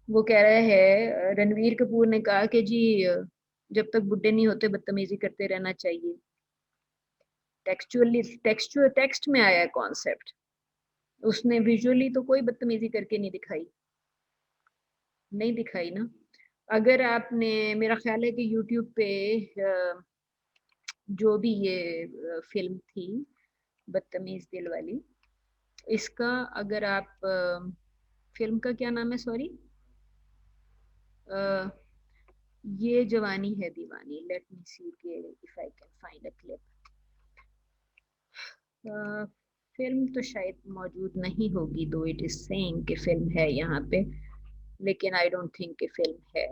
वो कह रहा है, रणवीर कपूर ने कहा कि जी जब तक बुढ़े नहीं होते बदतमीजी करते रहना चाहिए, टेक्स्ट में आया है कॉन्सेप्ट, उसने विजुअली तो कोई बदतमीजी करके नहीं दिखाई ना। अगर आपने, मेरा ख्याल है कि यूट्यूब पे जो भी ये फिल्म थी बदतमीज दिल वाली, इसका अगर आप, फिल्म का क्या नाम है, सॉरी, ये जवानी है दीवानी, लेट मी सी के if I can find a clip. Film तो शायद मौजूद नहीं होगी, दो इट इज सेइंग कि फिल्म है यहाँ पे, लेकिन आई डोंट थिंक कि फिल्म है।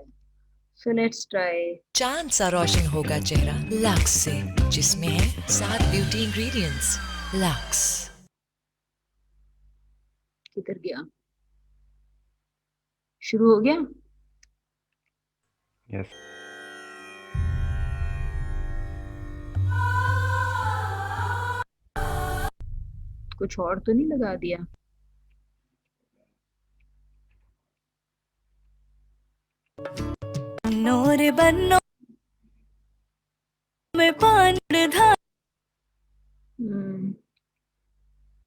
So let's try. चांद सा रोशन होगा चेहरा लक्स से, जिसमें है 7 ब्यूटी इंग्रेडिएंट्स। लक्स। किधर गया? शुरू हो गया? यस। कुछ और तो नहीं लगा दिया? नोर बनो में पानी धार,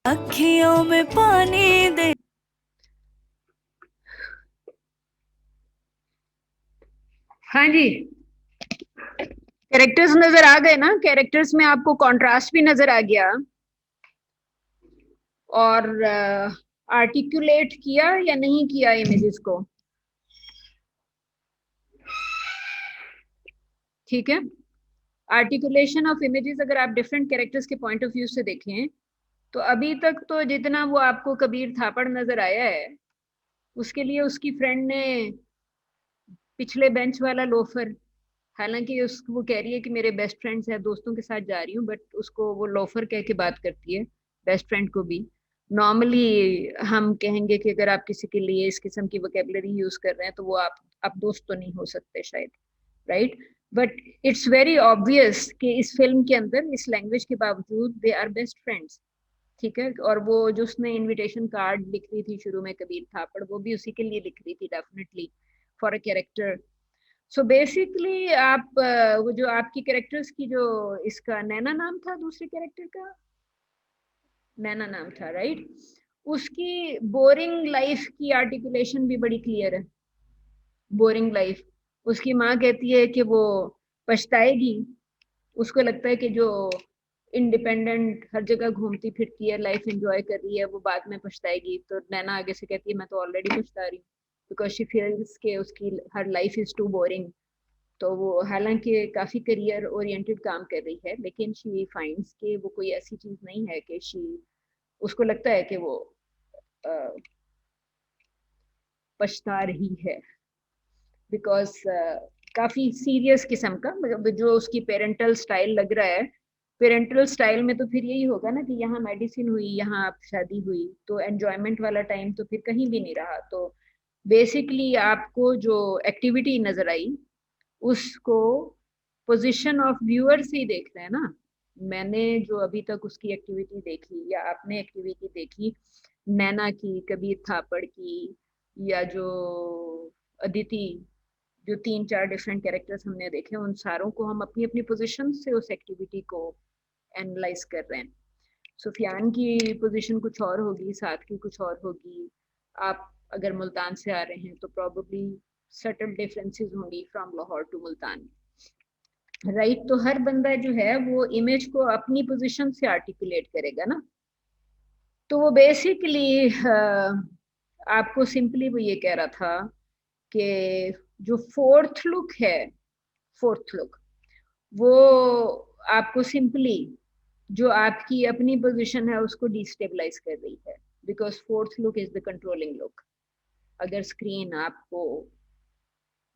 अखियों में पानी दे। हाँ जी, कैरेक्टर्स नजर आ गए ना? कैरेक्टर्स में आपको कॉन्ट्रास्ट भी नजर आ गया, और आर्टिकुलेट किया या नहीं किया इमेजेस को, ठीक है। आर्टिकुलेशन ऑफ इमेजेस अगर आप डिफरेंट कैरेक्टर्स के पॉइंट ऑफ व्यू से देखें, तो अभी तक तो जितना वो आपको कबीर थापड़ नजर आया है, उसके लिए उसकी फ्रेंड ने पिछले बेंच वाला लोफर, हालांकि वो कह रही है कि मेरे बेस्ट फ्रेंड्स हैं, दोस्तों के साथ जा रही हूँ, बट उसको वो लोफर कह के बात करती है, बेस्ट फ्रेंड को भी। नॉर्मली हम कहेंगे कि अगर आप किसी के लिए इस किस्म की वोकेबलरी यूज कर रहे हैं तो वो आप दोस्त तो नहीं हो सकते शायद, right. But it's very obvious कि इस फिल्म के अंदर इस लैंग्वेज के बावजूद दे आर बेस्ट फ्रेंड्स, ठीक है। और वो जो उसने इनविटेशन कार्ड लिख रही थी शुरू में कबीर थापड़, वो भी उसी के लिए लिख रही थी definitely, for a character. So basically आप वो जो आपकी कैरेक्टर्स की जो, इसका नैना नाम था दूसरे कैरेक्टर का, नैना नाम था राइट, उसकी बोरिंग लाइफ की आर्टिकुलेशन भी बड़ी क्लियर है। बोरिंग लाइफ, उसकी माँ कहती है कि वो पछताएगी, उसको लगता है कि जो इंडिपेंडेंट हर जगह घूमती फिरती है, लाइफ एंजॉय कर रही है, वो बाद में पछताएगी। तो नैना आगे से कहती है मैं तो ऑलरेडी पछता रही हूँ, बिकॉज शी फील्स के उसकी her life is too boring. तो वो हालांकि काफी करियर ओरिएंटेड काम कर रही है, लेकिन शी फाइंड्स के वो कोई ऐसी चीज नहीं है कि शी, उसको लगता है कि वो पछता रही है, बिकॉज काफी सीरियस किस्म का, मतलब जो उसकी पेरेंटल स्टाइल लग रहा है, पेरेंटल स्टाइल में तो फिर यही होगा ना कि यहाँ मेडिसिन हुई, यहाँ आप शादी हुई, तो एंजॉयमेंट वाला टाइम तो फिर कहीं भी नहीं रहा। तो बेसिकली आपको जो एक्टिविटी नजर आई, उसको पोजीशन ऑफ व्यूअर से ही देख रहे हैं ना। मैंने जो अभी तक उसकी एक्टिविटी देखी, या आपने एक्टिविटी देखी नैना की, कबीर थापड़ की, या जो अदिति, जो 3-4 डिफरेंट कैरेक्टर्स हमने देखे, उन सारों को हम अपनी अपनी पोजीशन से उस एक्टिविटी को एनालाइज कर रहे हैं। सुफियान की पोजीशन कुछ और होगी, साथ की कुछ और होगी। आप अगर मुल्तान से आ रहे हैं तो प्रॉब्ली सटल डिफरेंसेस होंगी from Lahore to Multan, right. तो हर बंदा जो है वो इमेज को अपनी पोजीशन से आर्टिकुलेट करेगा ना। तो वो बेसिकली आपको सिंपली वो ये कह रहा था कि जो फोर्थ लुक है, फोर्थ लुक वो आपको सिंपली जो आपकी अपनी पोजीशन है उसको डिस्टेबलाइज कर रही है, because fourth look is the controlling look. अगर स्क्रीन आपको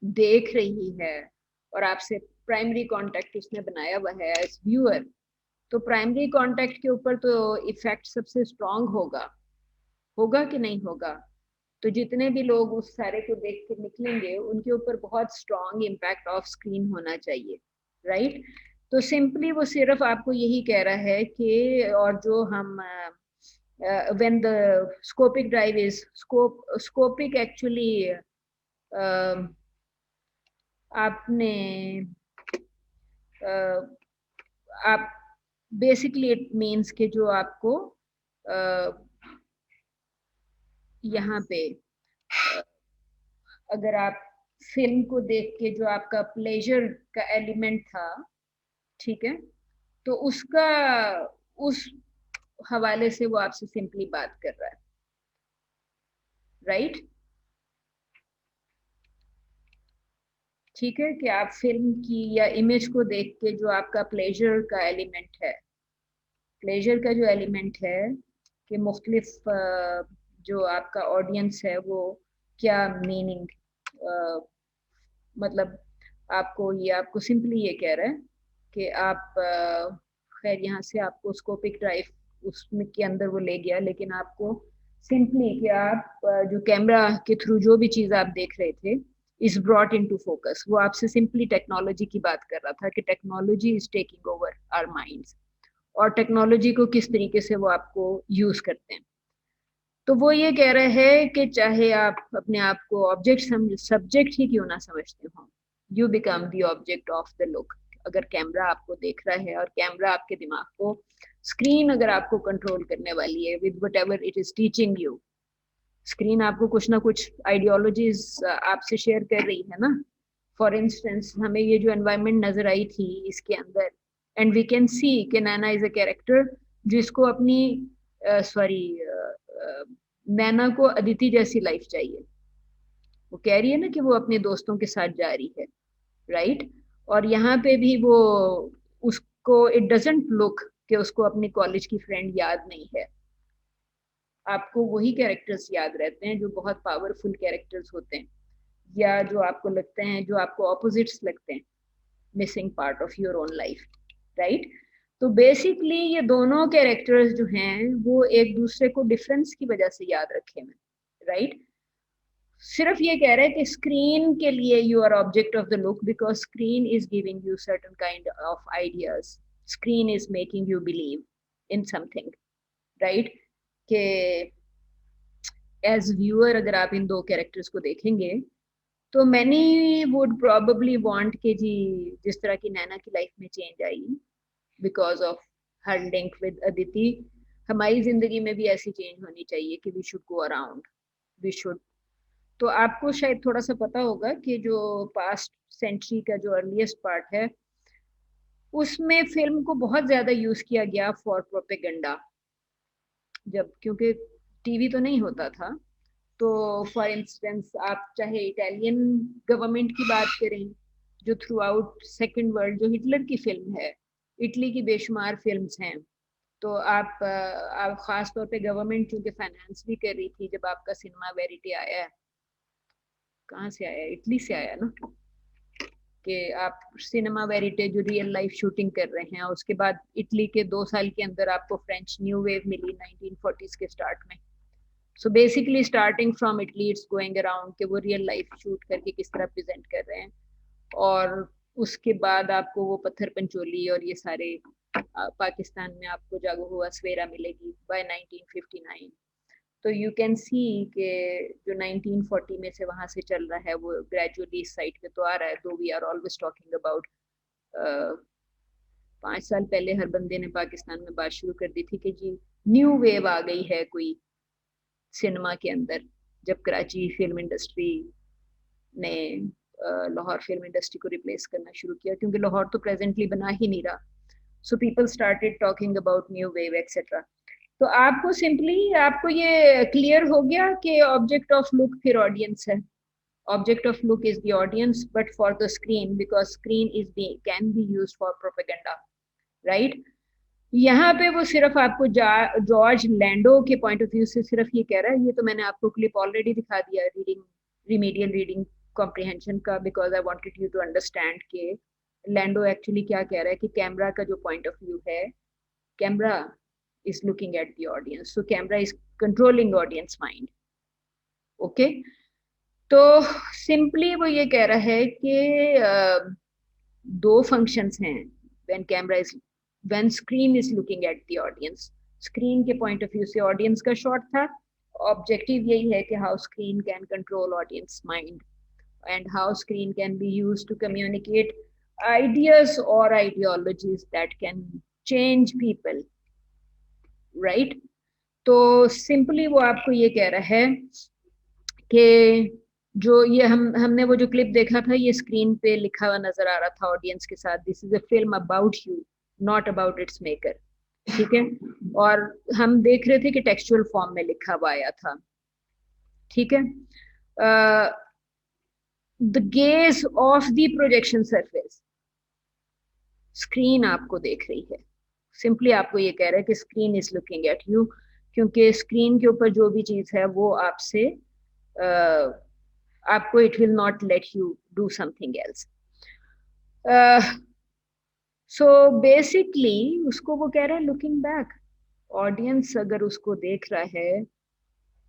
देख रही है और आपसे प्राइमरी कांटेक्ट उसने बनाया हुआ है एज व्यूअर, तो प्राइमरी कांटेक्ट के ऊपर तो इफेक्ट सबसे स्ट्रांग होगा, होगा कि नहीं होगा। तो जितने भी लोग उस सारे को देख कर निकलेंगे, उनके ऊपर बहुत स्ट्रांग इम्पैक्ट ऑफ स्क्रीन होना चाहिए, राइट। तो सिंपली वो सिर्फ आपको यही कह रहा है कि, और जो हम when the scopic drive is scopic actually, आपने आप बेसिकली इट मीन्स के जो आपको यहाँ पे अगर आप फिल्म को देख के जो आपका प्लेजर का एलिमेंट था, ठीक है, तो उसका उस हवाले से वो आपसे सिंपली बात कर रहा है, राइट। ठीक है, कि आप फिल्म की या इमेज को देख के जो आपका प्लेजर का एलिमेंट है, प्लेजर का जो एलिमेंट है कि मुख्तलिफ जो आपका ऑडियंस है वो क्या मीनिंग, मतलब आपको ये, आपको सिंपली ये कह रहा है कि आप खैर यहाँ से आपको स्कोपिक ड्राइव उसमें के अंदर वो ले गया, लेकिन आपको सिंपली कि आप जो कैमरा के थ्रू जो भी चीज आप देख रहे थे इज ब्रॉट इनटू फोकस, वो आपसे सिंपली टेक्नोलॉजी की बात कर रहा था कि technology is taking over our minds, और टेक्नोलॉजी को किस तरीके से वो आपको यूज करते हैं। तो वो ये कह रहे हैं कि चाहे आप अपने आप को ऑब्जेक्ट समझ, सब्जेक्ट ही क्यों ना समझते हो, you become the object of the look. अगर कैमरा आपको देख रहा है और कैमरा आपके दिमाग को, स्क्रीन अगर आपको कंट्रोल करने वाली है with whatever it is teaching you, screen आपको कुछ ना कुछ आइडियोलॉजीज आपसे शेयर कर रही है ना। फॉर इंस्टेंस हमें ये जो एनवायरनमेंट नजर आई थी इसके अंदर, एंड वी कैन सी कि नैना इज अ कैरेक्टर जिसको अपनी सॉरी नैना को अदिति जैसी लाइफ चाहिए। वो कह रही है ना कि वो अपने दोस्तों के साथ जा रही है, राइट। और यहाँ पे भी वो, उसको इट डजंट लुक कि उसको अपनी कॉलेज की फ्रेंड याद नहीं है। आपको वही कैरेक्टर्स याद रहते हैं जो बहुत पावरफुल कैरेक्टर्स होते हैं, या जो आपको लगते हैं, जो आपको ऑपोजिट्स लगते हैं, missing part of your own life, right. तो बेसिकली ये दोनों कैरेक्टर्स जो हैं वो एक दूसरे को डिफरेंस की वजह से याद रखे हैं, राइट। सिर्फ ये कह रहा है कि स्क्रीन के लिए you are object of the look because screen is giving you certain kind of ideas, screen is making you believe in something, right, कि एज व्यूअर अगर आप इन दो कैरेक्टर्स को देखेंगे तो मैनी वुड प्रोबेबली वांट कि जी जिस तरह की नैना की लाइफ में चेंज आई because of her link with Aditi, हमारी जिंदगी में भी ऐसी चेंज होनी चाहिए कि we should go around, we should. तो आपको शायद थोड़ा सा पता होगा कि जो पास्ट सेंचुरी का जो अर्लीस्ट पार्ट है उसमें फिल्म को बहुत ज्यादा यूज किया गया फॉर प्रोपेगेंडा, जब क्योंकि टीवी तो नहीं होता था। तो फॉर इंस्टेंस आप चाहे इटालियन गवर्नमेंट की बात करें जो थ्रू आउट सेकेंड वर्ल्ड, जो हिटलर की फिल्म है, इटली की बेशुमार फिल्म्स हैं, तो आप खास तौर पे गवर्नमेंट चूंकि फाइनेंस भी कर रही थी, जब आपका सिनेमा वेरिटी आया है, कहाँ से आया, इटली से आया ना, कि आप सिनेमा वेरिटे जो रियल लाइफ शूटिंग कर रहे हैं, उसके बाद इटली के 2 साल के अंदर आपको फ्रेंच न्यू वेव मिली 1940s के स्टार्ट में। So basically starting from Italy it's going around कि वो रियल लाइफ शूट करके किस तरह प्रेजेंट कर रहे हैं, और उसके बाद आपको वो पत्थर पंचोली और ये सारे पाकिस्तान में आपको जागो हुआ सवेरा मिलेगी बाय 1959। तो यू कैन सी कि जो 1940 में से वहां से चल रहा है वो ग्रेजुअली इस साइड पे तो आ रहा है। दो we are always talking about 5 साल पहले हर बंदे ने पाकिस्तान में बात शुरू कर दी थी कि जी न्यू वेव आ गई है कोई सिनेमा के अंदर, जब कराची फिल्म इंडस्ट्री ने लाहौर फिल्म इंडस्ट्री को रिप्लेस करना शुरू किया, क्योंकि लाहौर तो प्रेजेंटली बना ही नहीं रहा। So people started talking about new wave etcetera. तो आपको सिंपली आपको ये क्लियर हो गया कि ऑब्जेक्ट ऑफ लुक फिर ऑडियंस है। Object of look is the audience but for the screen, because screen is can be used for propaganda, right. यहाँ पे वो सिर्फ आपको जॉर्ज लैंडो के पॉइंट ऑफ व्यू से सिर्फ ये कह रहा है, ये तो मैंने आपको क्लिप ऑलरेडी दिखा दिया रीडिंग रिमीडियल रीडिंग कॉम्प्रिहेंशन का, because I wanted you to understand के लैंडो एक्चुअली क्या कह रहा है कि कैमरा का जो पॉइंट ऑफ व्यू है, camera is looking at the audience, so camera is controlling audience mind, okay। तो सिंपली वो ये कह रहा है कि दो फंक्शंस हैं when screen is looking at the audience। Screen के पॉइंट ऑफ व्यू से ऑडियंस का शॉट था, ऑब्जेक्टिव यही है कि how screen can control audience mind and how screen can be used to communicate ideas or ideologies that can change people, right। तो simply वो आपको ये कह रहा है कि जो ये हमने वो जो क्लिप देखा था, ये स्क्रीन पे लिखा हुआ नजर आ रहा था ऑडियंस के साथ, this is a film about you not about it's maker, ठीक है। और हम देख रहे थे कि टेक्सचुअल फॉर्म में लिखा हुआ आया था, ठीक है। The gaze of the projection surface, screen आपको देख रही है, सिंपली आपको ये कह रहा है कि screen is looking at you, क्योंकि स्क्रीन के ऊपर जो भी चीज है वो आपसे आपको it will not let you do something else. So basically उसको वो कह रहा है लुकिंग बैक, ऑडियंस अगर उसको देख रहा है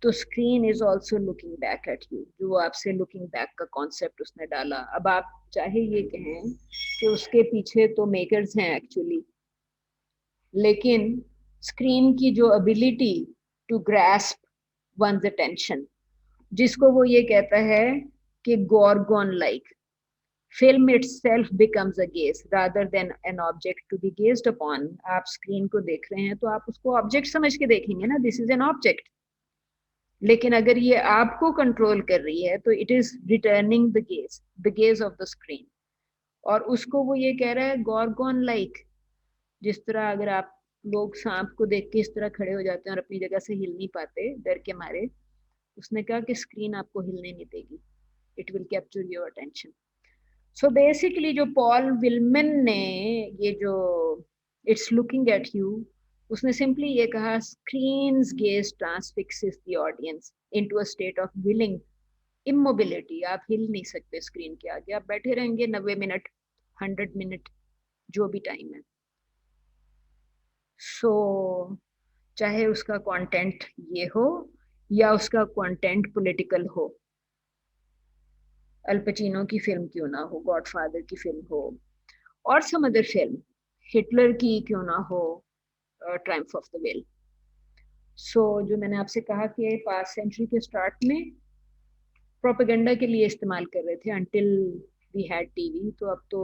तो screen is also looking back at you, जो आपसे लुकिंग बैक का कॉन्सेप्ट उसने डाला। अब आप चाहे ये कहें कि उसके पीछे तो मेकर्स हैं एक्चुअली, लेकिन स्क्रीन की जो ability to grasp one's attention, जिसको वो ये कहता है कि Gorgon like film itself becomes a gaze rather than an object to be gazed upon. आप स्क्रीन को देख रहे हैं तो आप उसको ऑब्जेक्ट समझ के देखेंगे ना, दिस इज एन ऑब्जेक्ट। लेकिन अगर ये आपको कंट्रोल कर रही है तो it is returning the gaze of the screen. और उसको वो ये कह रहा है गॉर्गन लाइक, जिस तरह अगर आप लोग सांप को देख के इस तरह खड़े हो जाते हैं और अपनी जगह से हिल नहीं पाते डर के मारे, उसने कहा कि स्क्रीन आपको हिलने नहीं देगी, it will capture your attention. So basically जो पॉल विलमन ने ये जो इट्स लुकिंग एट यू, उसने सिंपली ये कहा screen's gaze transfixes the audience into a state of willing immobility. आप हिल नहीं सकते स्क्रीन के आगे, आप बैठे रहेंगे 90 मिनट 100 मिनट जो भी टाइम है। सो चाहे उसका कंटेंट ये हो या उसका कंटेंट पॉलिटिकल हो, अल पचीनो की फिल्म क्यों ना हो, गॉडफादर की फिल्म हो, और सम अदर फिल्म, हिटलर की क्यों ना हो, ट्रायम्फ ऑफ द विल, जो मैंने आपसे कहा कि पास्ट सेंचुरी के स्टार्ट में प्रोपेगेंडा के लिए इस्तेमाल कर रहे थे अंटिल वी हैड टीवी, तो अब तो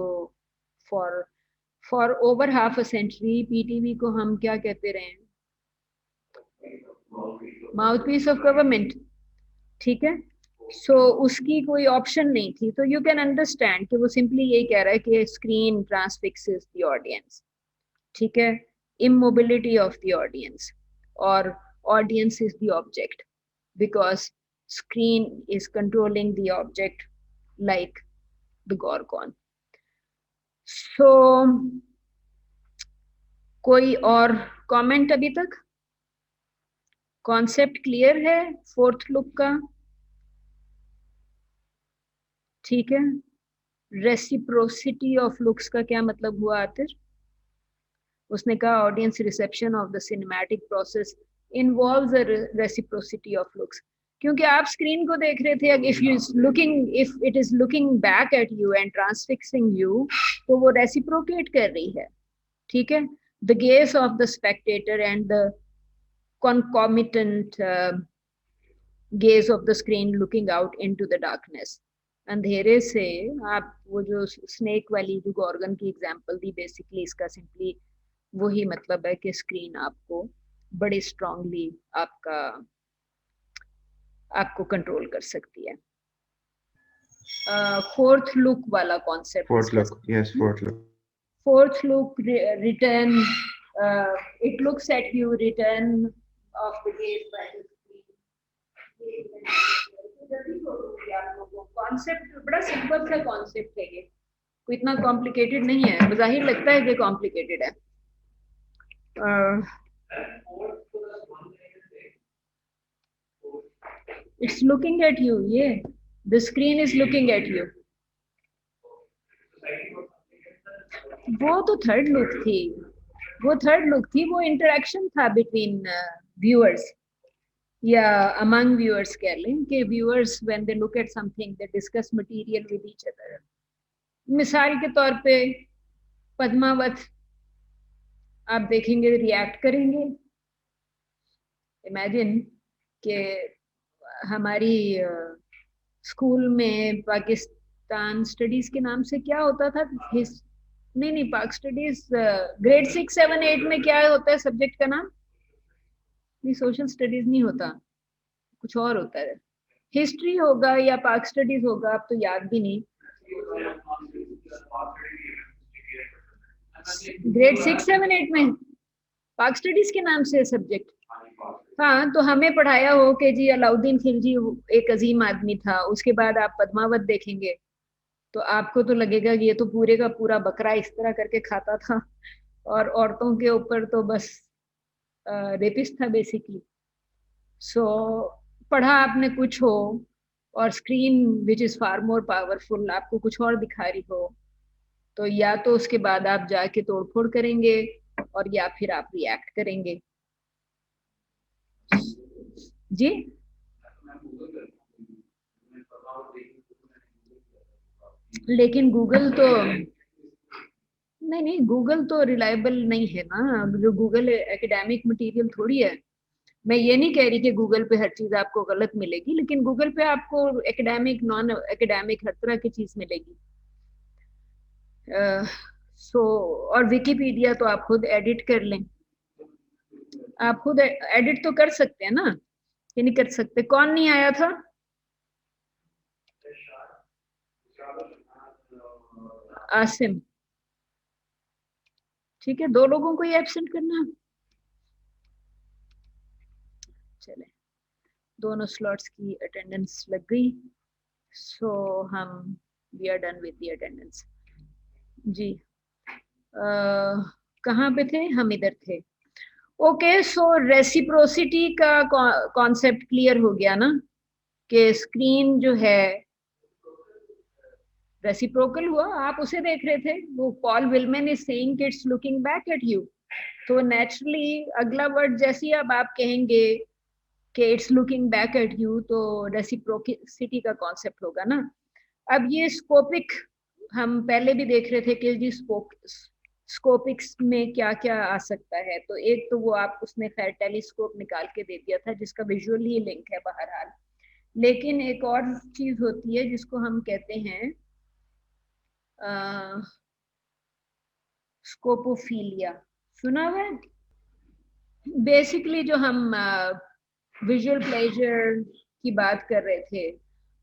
for over half a century PTV को हम क्या कहते रहे हैं, माउथ पीस ऑफ गवर्नमेंट, ठीक है। उसकी कोई ऑप्शन नहीं थी, तो यू कैन अंडरस्टैंड कि वो सिंपली यही कह रहा है कि स्क्रीन ट्रांसफिक्सेस द ऑडियंस, ठीक है, immobility of the audience, or audience is the object because screen is controlling the object like the gorgon. So कोई और कमेंट अभी तक? कॉन्सेप्ट क्लियर है फोर्थ लुक का? ठीक है। रेसिप्रोसिटी ऑफ लुक्स का क्या मतलब हुआ आतिर? उसने कहा audience reception of the cinematic process involves a reciprocity of looks, क्योंकि आप स्क्रीन को देख रहे थे, if it is looking back at you and transfixing you, तो वो रेसिप्रोकेट कर रही है, ठीक है। The gaze of the spectator and the concomitant gaze of the screen looking out into the darkness. अंधेरे से आप वो जो स्नेक वाली जो गॉर्गन की एग्जांपल दी, बेसिकली इसका सिंपली वही मतलब है कि स्क्रीन आपको बड़ी स्ट्रांगली आपको कंट्रोल कर सकती है। फोर्थ लुक वाला concept, fourth look return, it looks at you, return of the gaze by the screen। Concept बड़ा सिंपल सा कॉन्सेप्ट है, ये कोई इतना कॉम्प्लिकेटेड नहीं है, बज़ाहिर लगता है कि कॉम्प्लिकेटेड है। इट्स लुकिंग एट यू, ये the screen is looking at you, वो तो थर्ड लुक थी, वो इंटरेक्शन था बिटवीन व्यूअर्स या अमंग व्यूअर्स, कह लें कि viewers when they look at something they discuss material with each other. मिसाल के तौर पे पद्मावत आप देखेंगे, रिएक्ट करेंगे। इमेजिन कि हमारी स्कूल में पाकिस्तान स्टडीज के नाम से क्या होता था, नहीं पाक स्टडीज, ग्रेड 6, 7, 8 में क्या होता है सब्जेक्ट का नाम? नहीं, सोशल स्टडीज नहीं होता, कुछ और होता है, हिस्ट्री होगा या पाक स्टडीज होगा, अब तो याद भी नहीं। ग्रेड 6, 7, 8 में पाक स्टडीज के नाम से सब्जेक्ट, हाँ, तो हमें पढ़ाया हो कि जी अलाउद्दीन खिलजी एक अजीम आदमी था। उसके बाद आप पद्मावत देखेंगे तो आपको तो लगेगा कि ये तो पूरे का पूरा बकरा इस तरह करके खाता था और औरतों के ऊपर तो बस रेपिस्ट था बेसिकली। पढ़ा आपने कुछ हो और screen which is far more powerful आपको कुछ और दिखा रही हो, तो या तो उसके बाद आप जाके तोड़फोड़ करेंगे और या फिर आप रिएक्ट करेंगे। जी लेकिन गूगल तो नहीं, गूगल तो रिलायबल नहीं है ना, जो गूगल एकेडमिक मटेरियल थोड़ी है। मैं ये नहीं कह रही कि गूगल पे हर चीज आपको गलत मिलेगी, लेकिन गूगल पे आपको एकेडमिक, नॉन एकेडमिक हर तरह की चीज मिलेगी। और विकिपीडिया तो आप खुद एडिट कर लें, आप खुद एडिट तो कर सकते हैं ना, ये नहीं कर सकते? कौन नहीं आया था? आसिम, ठीक है, 2 लोगों को ही एब्सेंट करना। चले, दोनों स्लॉट्स की अटेंडेंस लग गई, हम we are done with the attendance. जी कहाँ पे थे हम? इधर थे। ओके, रेसिप्रोसिटी का कॉन्सेप्ट क्लियर हो गया ना, कि स्क्रीन जो है रेसिप्रोकल हुआ, आप उसे देख रहे थे, वो पॉल विलमैन इज सेइंग कि it's looking back at you, तो नेचुरली अगला वर्ड जैसे ही अब आप कहेंगे कि it's looking back at you, तो रेसिप्रोसिटी का कॉन्सेप्ट होगा ना। अब ये स्कोपिक हम पहले भी देख रहे थे कि जी स्कोपिक्स में क्या क्या आ सकता है। तो एक तो वो आप उसने खैर टेलीस्कोप निकाल के दे दिया था जिसका विजुअल ही लिंक है बहरहाल, लेकिन एक और चीज होती है जिसको हम कहते हैं स्कोपोफीलिया। सुना हुआ है? बेसिकली जो हम विजुअल प्लेजर की बात कर रहे थे,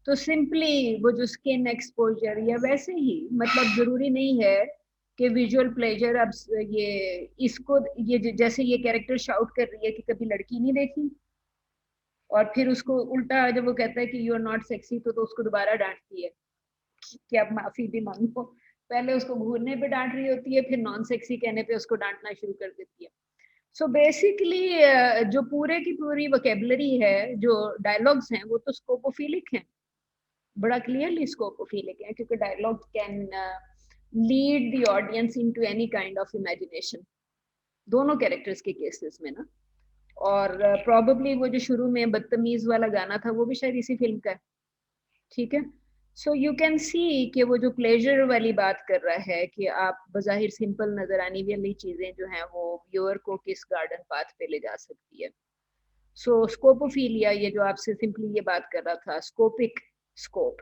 तो सिंपली वो जो स्किन एक्सपोजर या वैसे ही, मतलब जरूरी नहीं है कि विजुअल प्लेजर। अब ये इसको ये जैसे ये कैरेक्टर शाउट कर रही है कि कभी लड़की नहीं देखी, और फिर उसको उल्टा जब वो कहता है कि यू आर नॉट सेक्सी तो उसको दोबारा डांटती है कि आप माफी भी मांगो। पहले उसको घूरने पे डांट रही होती है, फिर नॉन सेक्सी कहने पे उसको डांटना शुरू कर देती है। सो बेसिकली जो पूरे की पूरी वोकेबलरी है, जो डायलॉग्स हैं, वो तो स्कोपोफिलिक हैं, बड़ा क्लियरली स्कोपोफिलिक है, क्योंकि dialogue can lead the audience into any kind of imagination, दोनों कैरेक्टर्स के केसेस में ना। और प्रोबेबली वो जो शुरू में बदतमीज वाला गाना था वो भी शायद इसी फिल्म का है, ठीक है। सो यू कैन सी कि वो जो प्लेजर वाली बात कर रहा है कि आप बज़ाहिर सिंपल नजर आने वाली चीजें जो हैं वो व्यूअर को किस गार्डन पाथ पे ले जा सकती है। सो स्कोपोफीलिया, ये जो आपसे सिंपली ये बात कर रहा था, स्कोपिक स्कोप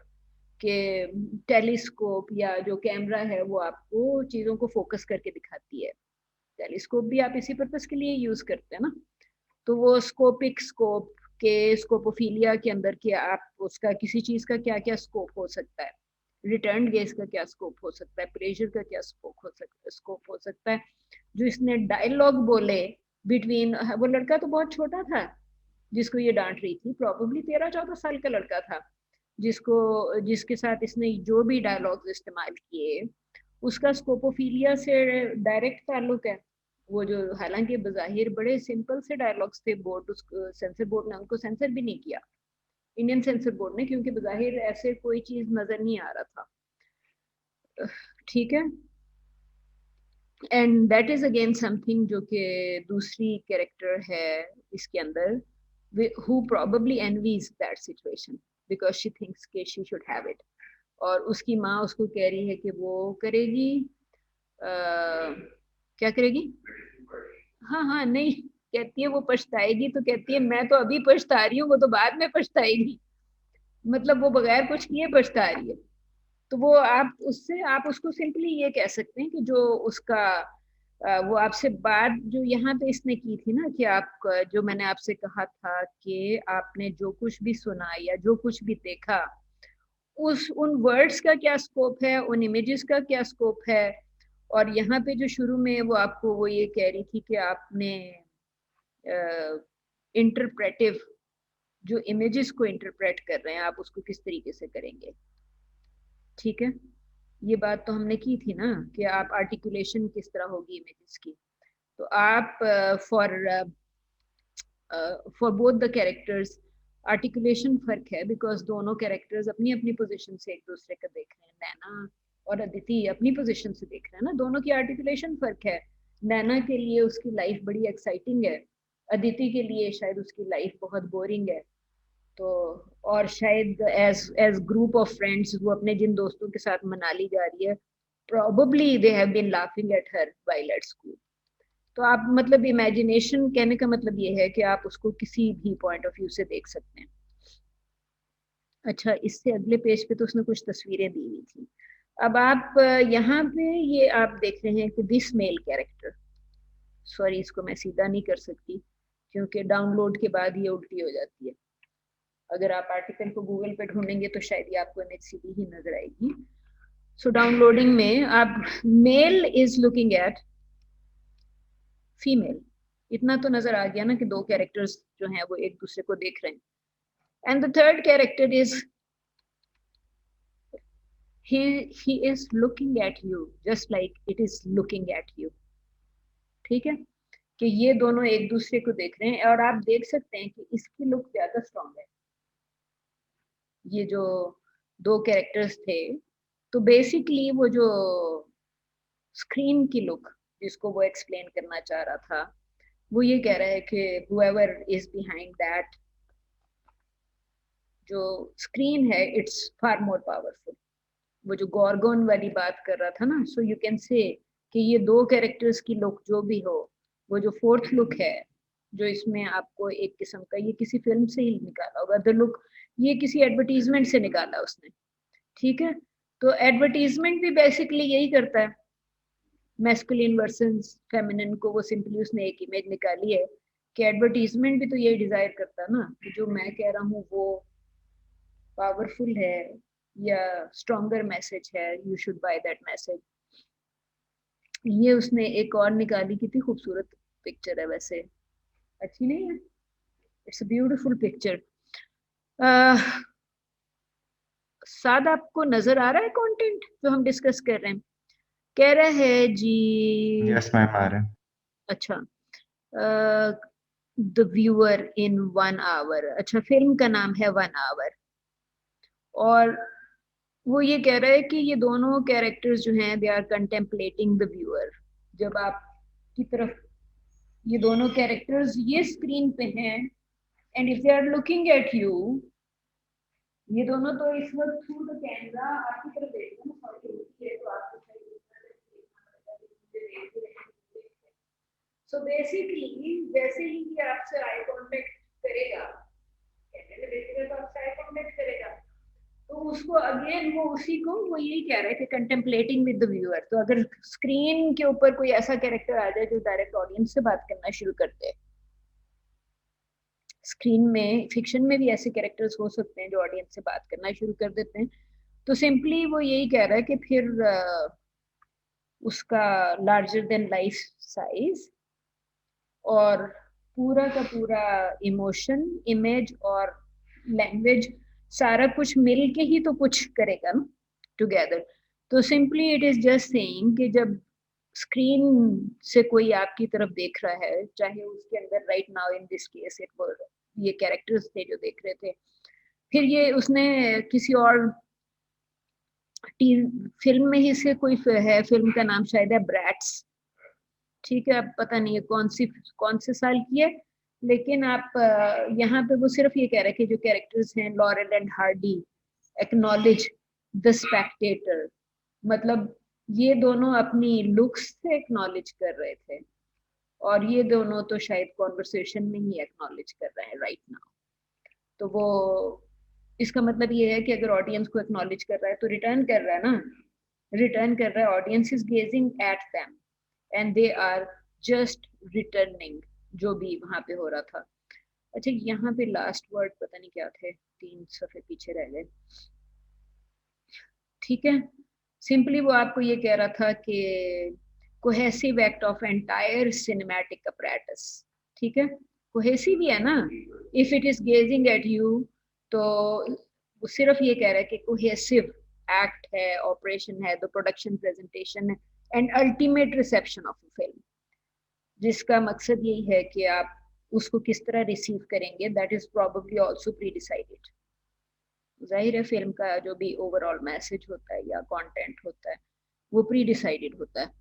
के टेलीस्कोप या जो कैमरा है वो आपको चीजों को फोकस करके दिखाती है। टेलीस्कोप भी आप इसी पर्पस के लिए यूज करते हैं ना। तो वो स्कोपिक स्कोप के स्कोपोफीलिया के अंदर के आप उसका किसी चीज का क्या क्या स्कोप हो सकता है, रिटर्न गेज का क्या स्कोप हो सकता है, प्रेशर का क्या स्कोप हो सकता है। जो इसने डायलॉग बोले बिटवीन, वो लड़का तो बहुत छोटा था जिसको ये डांट रही थी, प्रॉब्ली 13-14 साल का लड़का था, जिसके साथ इसने जो भी डायलॉग्स इस्तेमाल किए उसका स्कोपोफीलिया से डायरेक्ट ताल्लुक है। वो जो हालांकि बज़ाहिर बड़े सिंपल से डायलॉग्स थे, बोर्ड सेंसर बोर्ड ने उनको सेंसर भी नहीं किया, इंडियन सेंसर बोर्ड ने, क्योंकि बज़ाहिर ऐसे कोई चीज नजर नहीं आ रहा था, ठीक है। And that is again something जो कि दूसरी कैरेक्टर है इसके अंदर, who probably envies that situation because she thinks कि she should have it, और उसकी माँ उसको कह रही है कि वो करेगी, क्या करेगी, हाँ हाँ नहीं, कहती है वो पछताएगी, तो कहती है मैं तो अभी पछता रही हूँ, वो तो बाद में पछताएगी, मतलब वो बगैर कुछ किए पछता रही है। तो वो आप उससे आप उसको सिंपली ये कह सकते हैं कि जो उसका वो आपसे बात जो यहाँ पे इसने की थी ना, कि आप जो मैंने आपसे कहा था कि आपने जो कुछ भी सुना या जो कुछ भी देखा, उन वर्ड्स का क्या स्कोप है, उन इमेजेस का क्या स्कोप है। और यहाँ पे जो शुरू में वो आपको वो ये कह रही थी कि आपने इंटरप्रेटिव जो इमेजेस को इंटरप्रेट कर रहे हैं आप उसको किस तरीके से करेंगे, ठीक है। ये बात तो हमने की थी ना कि आप आर्टिकुलेशन किस तरह होगी इमेजेस की। तो आप for both the characters articulation फर्क है, बिकॉज दोनों कैरेक्टर्स अपनी अपनी पोजीशन से एक दूसरे को देख रहे हैं। नैना और अदिति अपनी पोजीशन से देख रहे हैं ना, दोनों की आर्टिकुलेशन फर्क है। नैना के लिए उसकी लाइफ बड़ी एक्साइटिंग है, अदिति के लिए शायद उसकी लाइफ बहुत बोरिंग है। तो और शायद एज ग्रुप ऑफ फ्रेंड्स वो अपने जिन दोस्तों के साथ मनाली जा रही है, probably they have been laughing at her while at school. तो आप मतलब इमेजिनेशन कहने का मतलब ये है कि आप उसको किसी भी पॉइंट ऑफ व्यू से देख सकते हैं। अच्छा, इससे अगले पेज पे तो उसने कुछ तस्वीरें दी हुई थी। अब आप यहाँ पे ये आप देख रहे हैं कि दिस मेल कैरेक्टर, सॉरी इसको मैं सीधा नहीं कर सकती क्योंकि डाउनलोड के बाद ये उल्टी हो जाती है। अगर आप आर्टिकल को गूगल पे ढूंढेंगे तो शायद ये आपको इमेज सीधी ही नजर आएगी। सो डाउनलोडिंग में आप male is looking at female, इतना तो नजर आ गया ना कि दो कैरेक्टर्स जो हैं वो एक दूसरे को देख रहे हैं। And the third character is he is looking at you just like it is looking at you, ठीक है, कि ये दोनों एक दूसरे को देख रहे हैं। और आप देख सकते हैं कि इसकी लुक ज्यादा स्ट्रॉन्ग है, ये जो दो कैरेक्टर्स थे। तो बेसिकली वो जो स्क्रीन की लुक जिसको वो एक्सप्लेन करना चाह रहा था, वो ये कह रहा है कि whoever is behind that, जो स्क्रीन है इट्स फार मोर पावरफुल। वो जो गॉर्गोन वाली बात कर रहा था ना, सो यू कैन से कि ये दो कैरेक्टर्स की लुक जो भी हो, वो जो फोर्थ लुक है जो इसमें आपको एक किस्म का, ये किसी फिल्म से ही निकाला होगा। द लुक ये किसी एडवर्टीजमेंट से निकाला उसने, ठीक है। तो एडवर्टीजमेंट भी बेसिकली यही करता है, मैस्कुलिन वर्सेस फेमिनिन को वो सिंपली उसने एक इमेज निकाली है कि एडवर्टीजमेंट भी तो यही डिजायर करता है ना कि जो मैं कह रहा हूँ वो पावरफुल है या स्ट्रॉन्गर मैसेज है, you should by that message. ये उसने एक और निकाली, कितनी खूबसूरत पिक्चर है वैसे, अच्छी नहीं है? It's a beautiful picture. Saad आपको नजर आ रहा है कंटेंट जो हम डिस्कस कर रहे हैं? कह रहा है जी। यस मैम आ रहा है। अच्छा, द व्यूअर इन 1 आवर। अच्छा, फिल्म का नाम है 1 आवर, और वो ये कह रहा है कि ये दोनों कैरेक्टर्स जो हैं they are contemplating the viewer. जब आप की तरफ ये दोनों कैरेक्टर्स ये स्क्रीन पे हैं and if they are looking at you, ये दोनों तो इस वक्त थ्रू द कैमरा आपकी तरफ देख रहे हैं, सॉरी तो आपको सो बेसिकली जैसे ही ये आपसे आई कांटेक्ट करेगा, कैमरे में देखेगा तो आपसे आई कांटेक्ट करेगा, तो उसको अगेन वो उसी को वो यही कह रहा है कि कंटेम्पलेटिंग विद द व्यूअर। तो अगर स्क्रीन के ऊपर कोई ऐसा कैरेक्टर आ जाए जो डायरेक्ट ऑडियंस से बात करना शुरू कर दे, स्क्रीन में फिक्शन में भी ऐसे कैरेक्टर्स हो सकते हैं जो ऑडियंस से बात करना शुरू कर देते हैं, तो सिंपली वो यही कह रहा है कि फिर उसका लार्जर देन लाइफ साइज और पूरा का पूरा इमोशन, इमेज और लैंग्वेज सारा कुछ मिल के ही तो कुछ करेगा ना, टुगेदर। तो simply it is just saying कि जब स्क्रीन से कोई आपकी तरफ देख रहा है, चाहे उसके अंदर right now in this case it वो ये कैरेक्टर्स थे जो देख रहे थे, फिर ये उसने किसी और फिल्म में ही से कोई है, फिल्म का नाम शायद है ब्रैट्स, ठीक है, अब पता नहीं है कौन से साल की है, लेकिन आप यहाँ पे वो सिर्फ ये कह रहे हैं कि जो कैरेक्टर्स हैं laurel and Hardy acknowledge the Spectator, मतलब ये दोनों अपनी लुक्स से एक्नॉलेज कर रहे थे और ये दोनों तो शायद कॉन्वर्सेशन में ही एक्नॉलेज कर रहे हैं राइट नाउ। तो वो इसका मतलब ये है कि अगर ऑडियंस को एक्नॉलेज कर रहा है तो रिटर्न कर रहा है ना, रिटर्न कर रहा है, audience is gazing at them and they are just returning जो भी वहां पे हो रहा था। अच्छा, यहाँ पे लास्ट वर्ड पता नहीं क्या थे, 3 सफ़े पीछे रह गए, ठीक है। सिंपली वो आपको ये कह रहा था कि cohesive act of entire cinematic apparatus, ठीक है, कोहेसिव ही है ना, if it is gazing at you, तो वो सिर्फ ये कह रहा है कि कोहेसिव एक्ट है, ऑपरेशन है, द प्रोडक्शन, प्रेजेंटेशन है and ultimate reception of a film, जिसका मकसद यही है कि आप उसको किस तरह रिसीव करेंगे, that is probably also pre decided. जाहिर है फिल्म का जो भी ओवरऑल मैसेज होता है या कंटेंट होता है वो प्री डिसाइडेड होता है।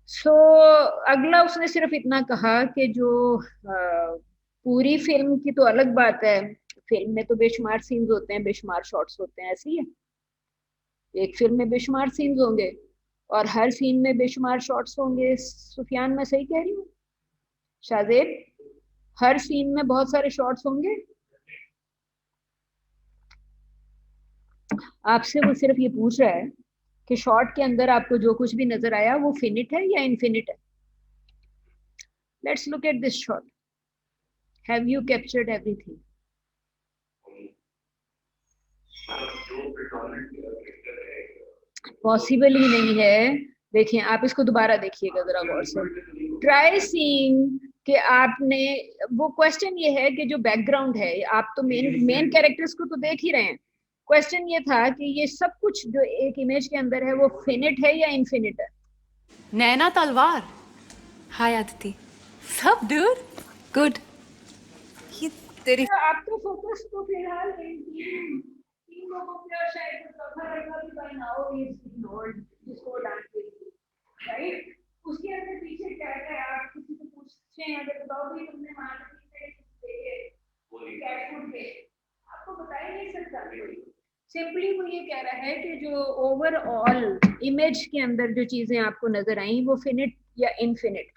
सो अगला उसने सिर्फ इतना कहा कि जो पूरी फिल्म की तो अलग बात है, फिल्म में तो बेशुमार सीन्स होते हैं, बेशुमार शॉट्स होते हैं, ऐसी है एक फिल्म में बेशुमार सीन्स होंगे और हर सीन में बेशुमार शॉट्स होंगे। सुफियान, मैं सही कह रही हूँ? शाहजेब, हर सीन में बहुत सारे शॉट्स होंगे? आपसे वो सिर्फ ये पूछ रहा है कि शॉट के अंदर आपको जो कुछ भी नजर आया वो फिनिट है या इनफिनिट है। Let's look at this shot, have you captured everything? Possible ही नहीं है। देखिए, आप इसको दोबारा देखिएगा जरा गौर से, ट्राई सीइंग कि आपने, वो क्वेश्चन ये है कि जो बैकग्राउंड है, आप तो मेन कैरेक्टर्स को तो देख ही रहे हैं, क्वेश्चन ये था कि ये सब कुछ जो एक इमेज के अंदर है वो फिनिट है या इनफिनिट है। नैना तलवार। हाय आदिति। सब डूड गुड। ये तेरी आप तो फोकस तो फिलहाल तीन लोगों पे और शायद चौथा लड़का भी बाय नाउ इज इग्नोर्ड, जिसको डांस देती, राइट? उसके अंदर पीछे क्या है, आप किसी से पूछते हैं अगर बताओ भाई तुमने मार्केटिंग से देखे कैश फूड पे, आपको बता ही नहीं सकता कोई। सिंपली वो ये कह रहा है कि जो ओवरऑल इमेज के अंदर जो चीजें आपको नजर आई वो फिनिट या इनफिनिट,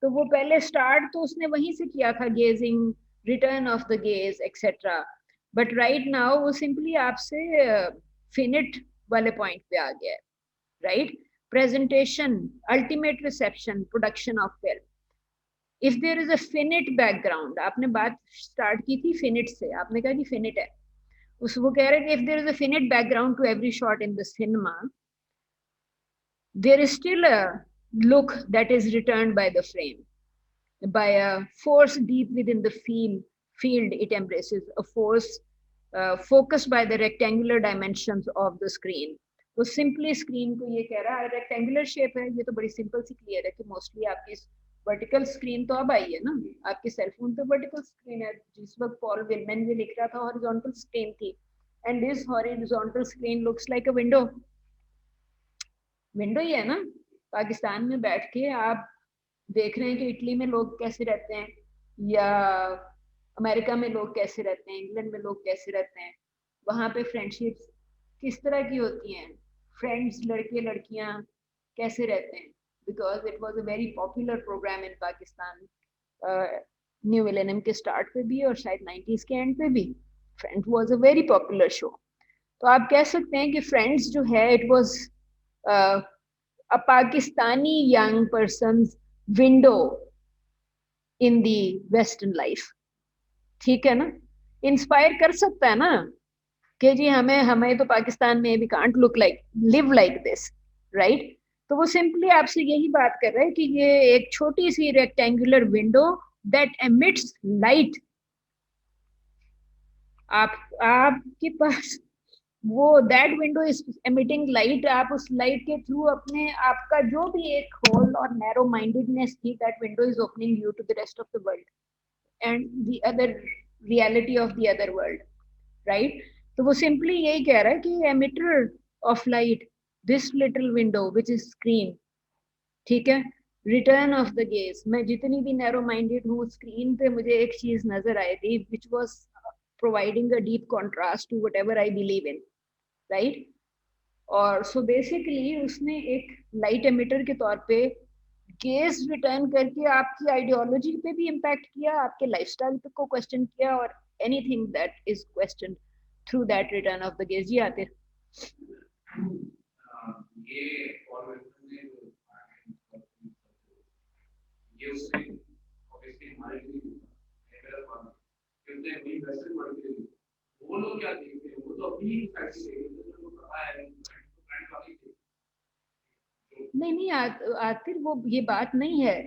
तो वो पहले स्टार्ट तो उसने वहीं से किया था, gazing, return of the gaze etcetera, but right now वो सिंपली आपसे फिनिट वाले पॉइंट पे आ गया है, right? Presentation, ultimate reception, production of film. If there is a finite background, आपने बात स्टार्ट की थी फिनिट से, आपने कहा कि फिनिट है, उस वो कह रहे हैं कि if there is a finite background to every shot in the cinema, there is still a look that is returned by the frame, by a force deep within the field it embraces, a force focused by the rectangular dimensions of the screen। तो simply screen को ये कह रहा है, rectangular shape है, ये तो बड़ी सिंपल सी क्लियर है कि मोस्टली आपकी वर्टिकल स्क्रीन तो अब आई है ना, आपके सेलफोन पे वर्टिकल स्क्रीन है, जिस वक्त पॉल विलमैन भी लिख रहा था हॉरिजॉन्टल स्क्रीन थी, and this horizontal screen looks like a window, window ही है ना। पाकिस्तान में बैठ के आप देख रहे हैं कि इटली में लोग कैसे रहते हैं, या अमेरिका में लोग कैसे रहते हैं, इंग्लैंड में लोग कैसे रहते हैं, वहाँ पे फ्रेंडशिप्स किस तरह की होती हैं, फ्रेंड्स लड़के लड़कियाँ कैसे रहते हैं, because it was a very popular programme in Pakistan, new millennium के स्टार्ट पे भी और शायद 90s के एंड पे भी Friends was a very popular show. तो आप कह सकते हैं कि फ्रेंड्स जो है it was a Pakistani young person's window in the Western life। ठीक है ना, इंस्पायर कर सकता है ना कि जी हमें तो पाकिस्तान में भी can't look like live like this, right? तो वो सिंपली आपसे यही बात कर रहे हैं कि ये एक छोटी सी rectangular window that emits light, आपके पास वो that window is emitting light, आप उस लाइट के थ्रू अपने आपका जो भी एक होल और नैरो माइंडेडनेस थी, that window is opening you to the rest of the world and the other reality of the other world, right? तो वो सिंपली यही कह रहा है कि emitter of light, this little window which is screen, ठीक है, रिटर्न ऑफ द गेज। मैं जितनी भी नैरो माइंडेड हूँ, स्क्रीन पे मुझे एक चीज नजर आई थी which was providing a deep contrast to whatever I believe in, right? और so basically उसने एक लाइट एमिटर के तौर पे गेज रिटर्न करके आपकी आइडियोलॉजी पे भी इम्पैक्ट किया, आपके लाइफस्टाइल पे को क्वेश्चन किया, और anything that is question through that return of the gaze. जी आते वो लोग क्या देखते हैं, वो तो अपनी नहीं आखिर वो ये बात नहीं है,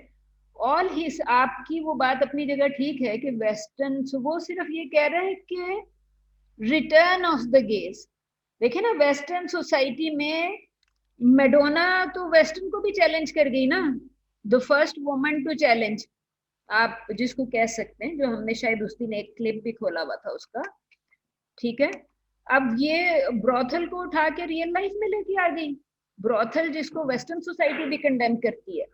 ऑल हिस आपकी वो बात अपनी जगह ठीक है कि वेस्टर्न, वो सिर्फ ये कह रहे हैं कि रिटर्न ऑफ द गेज। देखे ना, वेस्टर्न सोसाइटी में मैडोना तो वेस्टर्न को भी चैलेंज कर गई ना, the first woman to challenge, आप जिसको कह सकते हैं, जो हमने शायद उस दिन एक क्लिप भी खोला हुआ था उसका, ठीक है। अब ये ब्रॉथल को उठा के रियल लाइफ में लेके आ गई, ब्रॉथल जिसको वेस्टर्न सोसाइटी भी कंडेम करती है,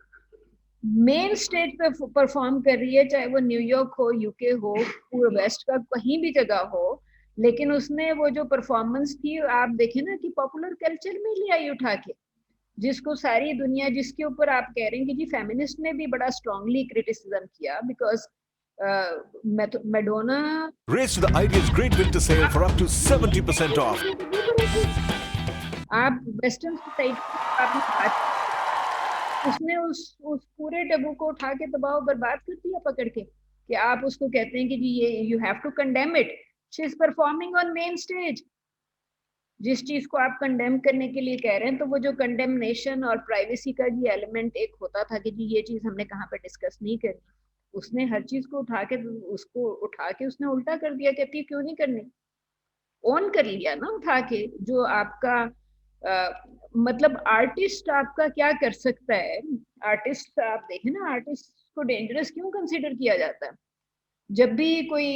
मेन स्टेज पे परफॉर्म कर रही है, चाहे वो न्यूयॉर्क हो, यूके हो, पूरे वेस्ट का कहीं भी जगह हो, लेकिन उसने वो जो परफॉर्मेंस थी, आप देखें ना कि पॉपुलर कल्चर में ले आई उठा के, जिसको सारी दुनिया, जिसके ऊपर आप कह रहे हैं कि जी फेमिनिस्ट ने भी बड़ा स्ट्रांगली क्रिटिसिज्म किया, because Madonna Race to the Ideas Great Winter Sale for up to 70% off. आप वेस्टर्न सोसाइटी, उसने उस पूरे टैबू को उठा के तबाह बर्बाद कर दिया पकड़ के, कि आप उसको कहते हैं कि जी ये you have to condemn it, she is performing on main stage. जिस चीज को आप कंडेम करने के लिए कह रहे हैं, तो वो जो कंडेमनेशन और प्राइवेसी का जी एलिमेंट एक होता था कि जी ये चीज हमने कहाँ पे डिस्कस नहीं करनी, उसने हर चीज को उठा के उसने उल्टा कर दिया, कहती क्यों नहीं करनी, ओन कर लिया ना उठा के। जो आपका मतलब आर्टिस्ट आपका क्या कर सकता है, आर्टिस्ट आप देखें ना, आर्टिस्ट को डेंजरस क्यों कंसिडर किया जाता है? जब भी कोई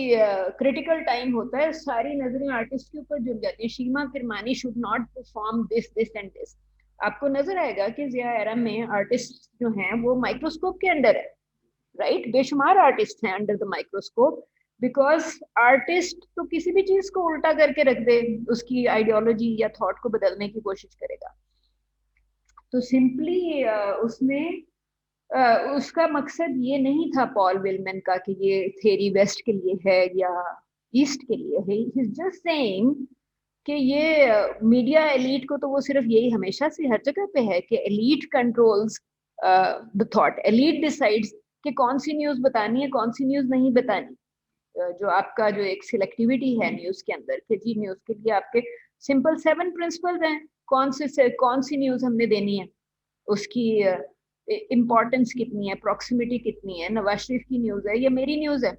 क्रिटिकल टाइम होता है, सारी नजरें आर्टिस्ट के ऊपर जुड़ जाती है, Sheema Kirmani should not perform this and this. आपको नजर आएगा कि ज़िया एरा में आर्टिस्ट जो हैं वो माइक्रोस्कोप के अंडर है, राइट? बेशुमार आर्टिस्ट हैं under the microscope, because artist तो किसी भी चीज को उल्टा करके रख दे, उसकी आइडियोलॉजी या थॉट को बदलने की कोशिश करेगा। तो सिंपली उसने उसका मकसद ये नहीं था पॉल विलमैन का कि ये थ्योरी वेस्ट के लिए है या ईस्ट के लिए है। ही इज जस्ट सेइंग कि ये मीडिया एलीट को तो वो सिर्फ यही हमेशा से हर जगह पे है कि elite controls the thought, elite decides कि कौन सी न्यूज बतानी है कौन सी न्यूज नहीं बतानी। जो आपका जो एक सिलेक्टिविटी है न्यूज के अंदर कि जी न्यूज के लिए आपके सिंपल 7 प्रिंसिपल्स हैं, कौन सी न्यूज हमने देनी है, उसकी इम्पोर्टेंस कितनी है, प्रॉक्सिमिटी कितनी है, नवाज शरीफ की न्यूज है या मेरी न्यूज है।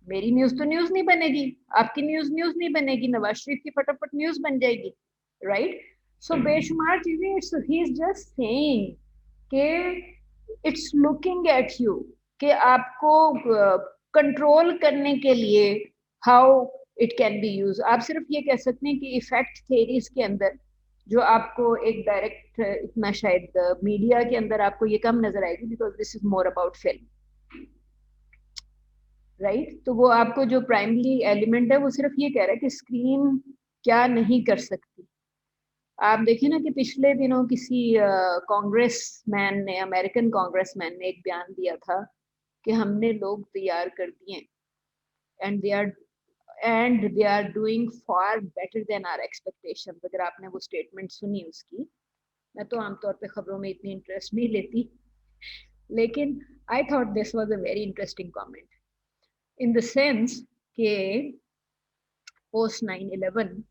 मेरी न्यूज तो न्यूज नहीं बनेगी, आपकी न्यूज न्यूज नहीं बनेगी, नवाज शरीफ की फटाफट न्यूज बन जाएगी, राइट। सो बेशुमार चीजें, it's he is just saying कि इट्स लुकिंग एट यू कि आपको कंट्रोल करने के लिए how it can be use. आप सिर्फ ये कह सकते हैं कि इफेक्ट थेरीज के अंदर जो आपको एक डायरेक्ट इतना शायद मीडिया के अंदर आपको ये कम नजर आएगी because this is more about film, right. तो वो आपको जो प्राइमरी एलिमेंट है वो सिर्फ ये कह रहा है कि स्क्रीन क्या नहीं कर सकती। आप देखें ना कि पिछले दिनों किसी कांग्रेसमैन ने, अमेरिकन कांग्रेसमैन ने एक बयान दिया था कि हमने लोग तैयार कर दिए and they are doing far better than our expectations. अगर आपने वो स्टेटमेंट सुनी उसकी, मैं तो आमतौर पे खबरों में इतनी इंटरेस्ट नहीं लेती, लेकिन I thought this was a very interesting comment in the sense कि पोस्ट 9/11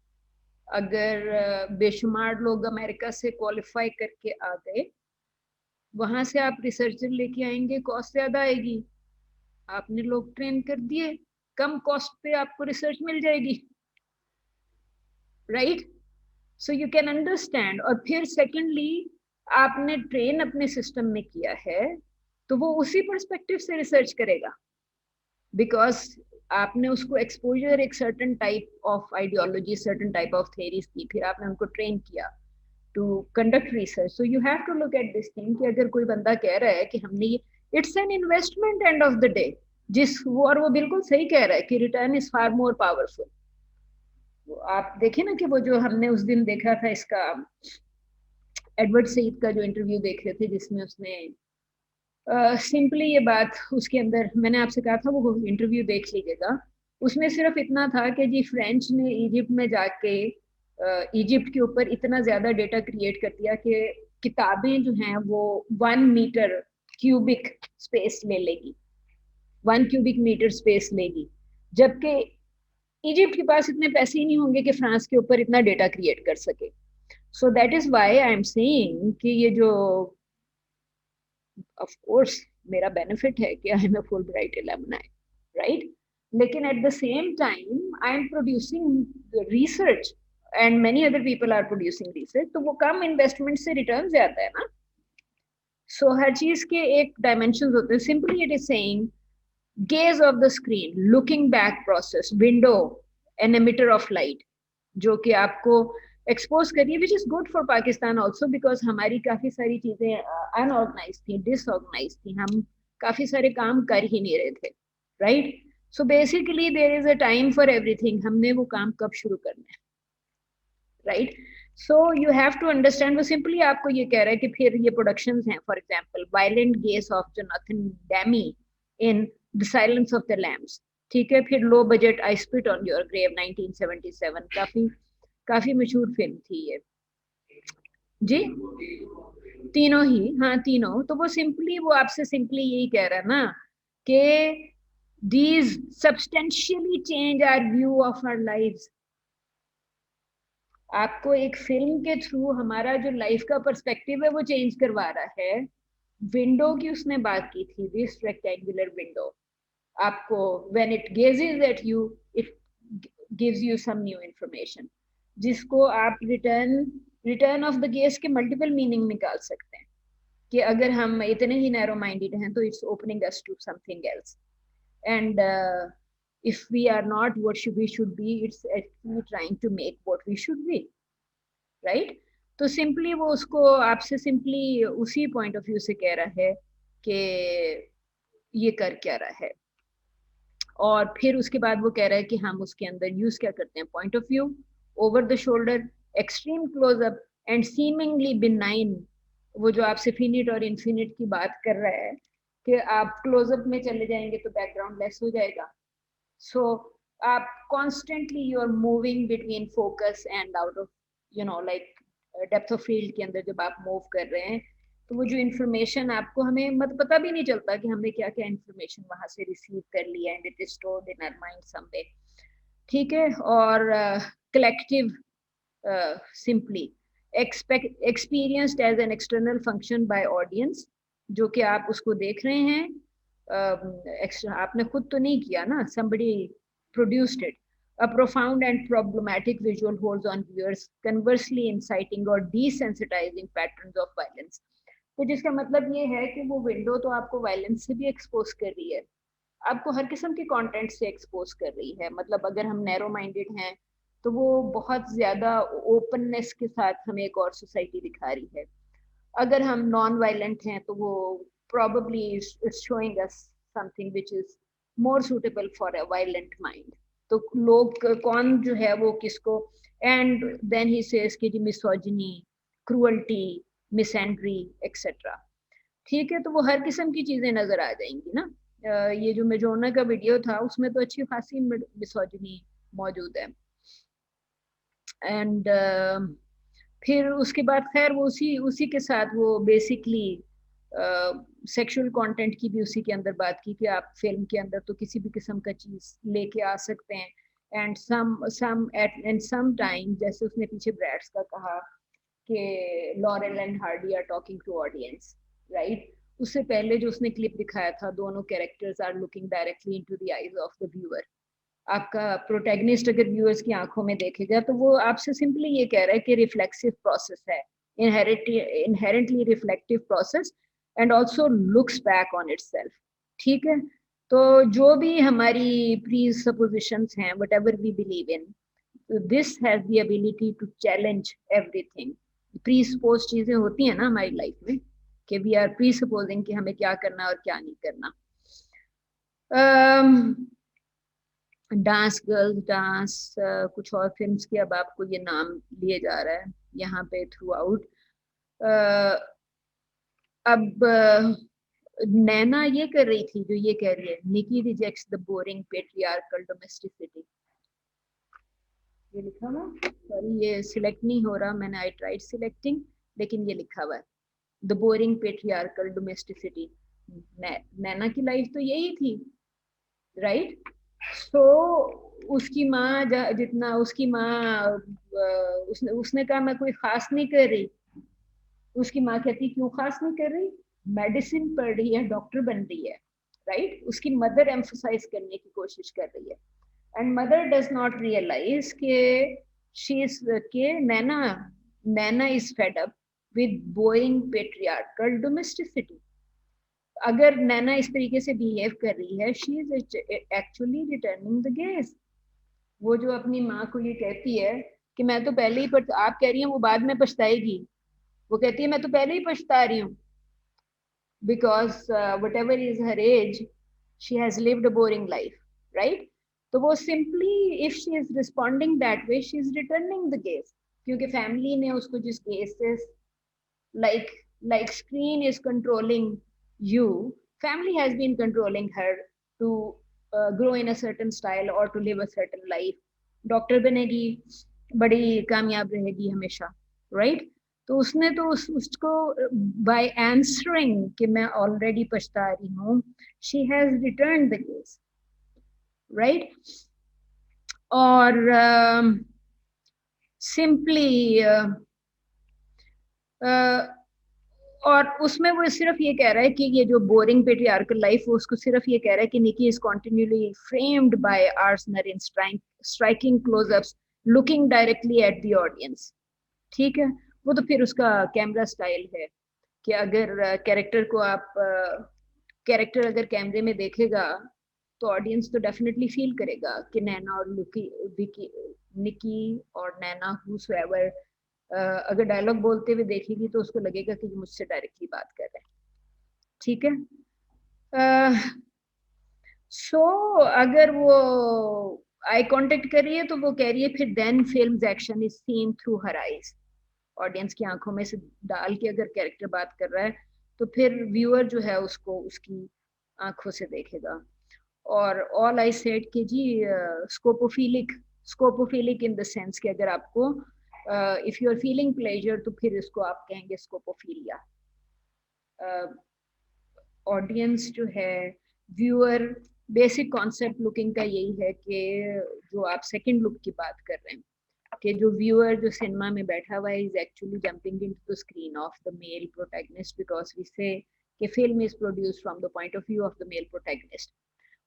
अगर बेशुमार लोग अमेरिका से क्वालिफाई करके आ गए, वहां से आप रिसर्चर लेके आएंगे, कॉस्ट ज्यादा आएगी, आपने लोग ट्रेन कर दिए, कम कॉस्ट पे आपको रिसर्च मिल जाएगी, right. So you can understand. और फिर सेकेंडली आपने ट्रेन अपने सिस्टम में किया है तो वो उसी पर्सपेक्टिव से रिसर्च करेगा बिकॉज आपने उसको एक्सपोजर एक certain type of ideology, certain type of theories की, फिर आपने उनको ट्रेन किया to conduct research. So you have to look at this thing कि अगर कोई बंदा कह रहा है कि हमने ये, it's an investment and of the day, और वो बिल्कुल सही कह रहा है कि return is far more powerful. आप देखें ना कि वो जो हमने उस दिन देखा था इसका एडवर्ड सईद का जो इंटरव्यू देख रहे थे जिसमें उसने सिंपली ये बात, उसके अंदर मैंने आपसे कहा था वो इंटरव्यू देख लीजिएगा, उसमें सिर्फ इतना था कि जी फ्रेंच ने इजिप्ट में जाके इजिप्ट के ऊपर इतना ज्यादा डेटा क्रिएट कर दिया कि किताबें जो हैं वो 1 मीटर क्यूबिक स्पेस ले लेगी, 1 क्यूबिक मीटर स्पेस लेगी, जबकि इजिप्ट के पास इतने पैसे ही नहीं होंगे कि फ्रांस के ऊपर इतना डेटा क्रिएट कर सके। So that is why I am saying कि ये जो, ऑफ कोर्स मेरा बेनिफिट है कि I am a Fulbright alumni, right, लेकिन at the same time I am producing research and many other people are producing research, तो वो कम investment से रिटर्न ज्यादा है ना। सो हर चीज के एक डायमेंशन होते हैं। Simply it is saying gaze of the screen, looking back process, window, an emitter of light, जो कि आपको expose करिए, which is good for Pakistan also because हमारी काफी सारी चीजें unorganized थी, disorganized थी, हम काफी सारे काम कर ही नहीं रहे थे, right? So basically there is a time for everything, हमने वो काम कब शुरू करना है, right? So you have to understand, वो simply आपको ये कह रहा है कि फिर ये productions हैं, for example, Violent Gaze of Jonathan Demme in The Silence of the Lambs, ठीक है, फिर low budget I Spit on Your Grave 1977, काफी मशहूर फिल्म थी ये जी, तीनों ही, हाँ तीनों। तो वो सिंपली वो आपसे सिंपली यही कह रहा है ना कि these substantially change our view of our lives। आपको एक फिल्म के थ्रू हमारा जो लाइफ का पर्सपेक्टिव है वो चेंज करवा रहा है। विंडो की उसने बात की थी, दिस रेक्टेंगुलर विंडो, आपको when it gazes at you it gives you some new information, जिसको आप रिटर्न ऑफ द गेज के मल्टीपल मीनिंग निकाल सकते हैं कि अगर हम इतने ही नैरो माइंडेड हैं तो it's opening us to something else, and if we are not what we should be, it's actually trying to make what we should be, right? तो सिंपली वो उसको आपसे सिंपली उसी पॉइंट ऑफ व्यू से कह रहा है कि ये कर क्या रहा है। और फिर उसके बाद वो कह रहा है कि हम उसके अंदर यूज क्या करते हैं, point of view, over the shoulder, extreme close up and seemingly benign. वो जो आपसे फिनिट और इन्फिनिट की बात कर रहा है कि आप क्लोजअप में चले जाएंगे तो बैकग्राउंड लेस हो जाएगा। सो आप constantly you are moving between focus and out of like depth of field के अंदर जब आप मूव कर रहे हैं तो वो जो इन्फॉर्मेशन आपको, हमें पता भी नहीं चलता कि हमने क्या क्या इन्फॉर्मेशन वहां से रिसीव कर लिया and it is stored in our mind someway. ठीक है। और collective simply experienced as an external function by audience, जो कि आप उसको देख रहे हैं, आपने खुद तो नहीं किया ना, somebody produced it. A profound and problematic visual holds on viewers, conversely inciting or desensitizing patterns of violence. तो जिसका मतलब ये है कि वो विंडो तो आपको वायलेंस से भी एक्सपोज कर रही है, आपको हर किस्म के कंटेंट से एक्सपोज कर रही है। मतलब अगर हम नैरो माइंडेड हैं तो वो बहुत ज्यादा ओपननेस के साथ हमें एक और सोसाइटी दिखा रही है। अगर हम नॉन वायलेंट हैं तो वो probably is showing us something which is more suitable for a violent mind. तो लोग कौन जो है वो किसको, and then he says कि जी misogyny, cruelty, misandry, etc. ठीक है। तो वो हर किस्म की चीजें नजर आ जाएंगी ना। ये जो मेजोना का वीडियो था उसमें तो अच्छी खासी मिसोजिनी मौजूद है। एंड फिर उसके बाद खैर वो उसी के साथ वो बेसिकली सेक्सुअल कंटेंट की भी उसी के अंदर बात की कि आप फिल्म के अंदर तो किसी भी किस्म का चीज लेके आ सकते हैं, एंड सम टाइम, जैसे उसने पीछे ब्रैड्स का कहा कि Laurel and Hardy are talking to audience, right. उससे पहले जो उसने क्लिप दिखाया था, दोनों characters are looking directly into the eyes of the viewer. आपका प्रोटैगनिस्ट अगर व्यूअर्स की आंखों में देखेगा तो वो आपसे सिंपली ये कह रहा है कि रिफ्लेक्सिव प्रोसेस है, inherently reflective process, and also looks back on itself. ठीक है। तो जो भी हमारी प्री सपोजिशंस हैं, whatever we believe in, this has the ability to challenge everything. Presuppose चीजें होती हैं ना हमारी लाइफ में कि वी आर प्री सपोजिंग कि हमें क्या करना और क्या नहीं करना। डांस गर्ल्स डांस, कुछ और फिल्म्स के अब आपको ये नाम लिए जा रहा है यहाँ पे थ्रू आउट। अब नैना ये कर रही थी जो ये कह रही है, निकी rejects the boring patriarchal domesticity. ये लिखा हुआ, सॉरी ये सिलेक्ट नहीं हो रहा, मैंने आई ट्राइड सिलेक्टिंग लेकिन ये लिखा हुआ है द बोरिंग पेट्रियार्कल डोमेस्टिसिटी। नैना की लाइफ तो यही थी, राइट। तो उसकी माँ जितना उसकी माँ उसने कहा मैं कोई खास नहीं कर रही। उसकी माँ कहती क्यों खास नहीं कर रही, मेडिसिन पढ़ रही है, डॉक्टर बन रही है, राइट। उसकी मदर एम्फसाइज करने की कोशिश कर रही है, and mother does not realise के शी इज के Naina is fed up with boring patriarchal domesticity. अगर नैना इस तरीके से बिहेव कर रही है, she is actually returning the gaze. वो जो अपनी माँ को ये कहती है कि मैं तो पहले ही आप कह रही हैं वो बाद में पछताएगी, वो कहती है मैं तो पहले ही पछता रही हूँ, because whatever is her age she has lived a boring life, right? तो वो simply if she is responding that way she is returning the gaze, क्योंकि फैमिली ने उसको जिस गेज से like screen is controlling you, family has been controlling her to grow in a certain style or to live a certain life. Doctor बनेगी, बड़ी कामयाब रहेगी हमेशा, right? तो उसने तो उसको बाय आंसरिंग कि मैं ऑलरेडी पछता रही हूँ, she has return the case, right. और सिंपली और उसमें वो सिर्फ ये कह रहा है कि ये जो बोरिंग पेट्रियार्कल लाइफ है उसको सिर्फ ये कह रहा है कि Nikki is continually framed by Arzner in striking closeups looking directly at the audience. ठीक है। वो तो फिर उसका कैमरा स्टाइल है कि अगर कैरेक्टर को आप कैरेक्टर अगर कैमरे में देखेगा तो ऑडियंस तो डेफिनेटली फील करेगा कि नैना और निकी और नैना हुसएवर अगर डायलॉग बोलते हुए देखेगी तो उसको लगेगा कि मुझसे डायरेक्टली बात कर रहे हैं। ठीक है। सो अगर वो आई कांटेक्ट कर रही है तो वो कह रही है फिर then films action is seen through her eyes, audience की आंखों में से डाल के अगर कैरेक्टर बात कर रहा है तो फिर व्यूअर जो है उसको उसकी आंखों से देखेगा। और ऑल आई सेड कि जी स्कोपोफिलिक इन द सेंस कि अगर आपको if you are feeling pleasure तो फिर इसको आप कहेंगे स्कोपोफिलिया। ऑडियंस जो है व्यूअर बेसिक कॉन्सेप्ट लुकिंग का यही है कि जो आप सेकंड लुक की बात कर रहे हैं कि जो व्यूअर जो सिनेमा में बैठा हुआ है is actually jumping into the screen of the male protagonist because we say कि film is produced from the point of view of the male protagonist.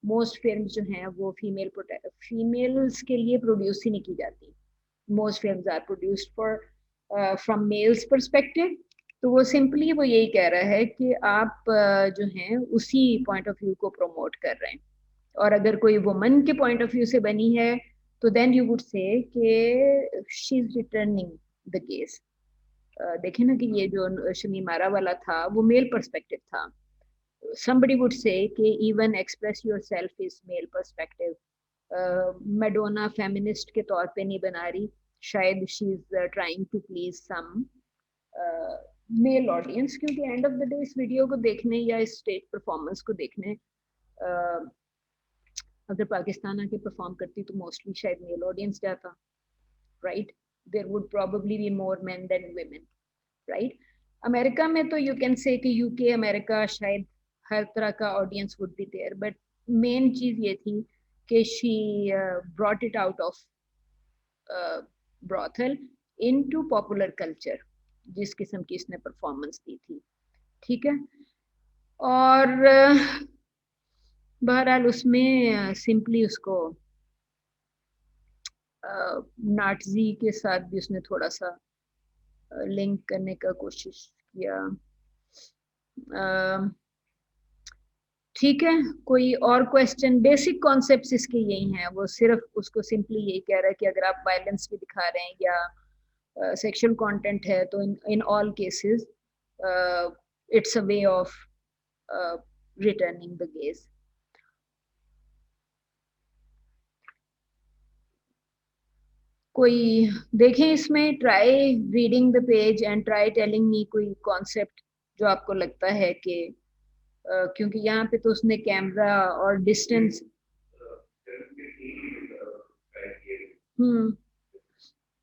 Most film जो हैं वो फीमेल्स के लिए प्रोड्यूस ही नहीं की जाती। Most films are produced for from male's perspective. तो वो सिंपली वो यही कह रहा है कि आप जो हैं उसी पॉइंट ऑफ व्यू को प्रमोट कर रहे हैं। और अगर कोई वुमन के पॉइंट ऑफ व्यू से बनी है तो देन यू वुड से कि she is returning the gauge. देखें ना कि ये जो शमीमारा वाला था वो मेल पर्सपेक्टिव था। somebody would say कि even express yourself is male perspective. Madonna feminist के तौर पे नहीं बना रही, शायद she is trying to please some male audience, क्योंकि एंड ऑफ द डे इस वीडियो को देखने या इस स्टेज परफॉर्मेंस को देखने अगर पाकिस्तान आके परफॉर्म करती तो मोस्टली शायद मेल ऑडियंस जाता, right? There would probably be more men than women, right? America में तो यू कैन से कि यूके अमेरिका शायद हर तरह का audience would be there, but main चीज ये थी कि she brought it out of brothel into popular culture, जिस किस्म की इसने परफॉर्मेंस दी थी, ठीक है? और बहरहाल उसमें सिंपली उसको नाटजी के साथ भी उसने थोड़ा सा लिंक करने का कोशिश किया। ठीक है, कोई और क्वेश्चन? बेसिक कॉन्सेप्ट्स इसके यही हैं, वो सिर्फ उसको सिंपली यही कह रहा है कि अगर आप वायलेंस भी दिखा रहे हैं या सेक्सुअल कंटेंट है तो in all cases it's a way of returning the gauge. कोई देखें इसमें, try reading the page and try telling me कोई कॉन्सेप्ट जो आपको लगता है कि क्योंकि यहाँ पे तो उसने कैमरा और डिस्टेंस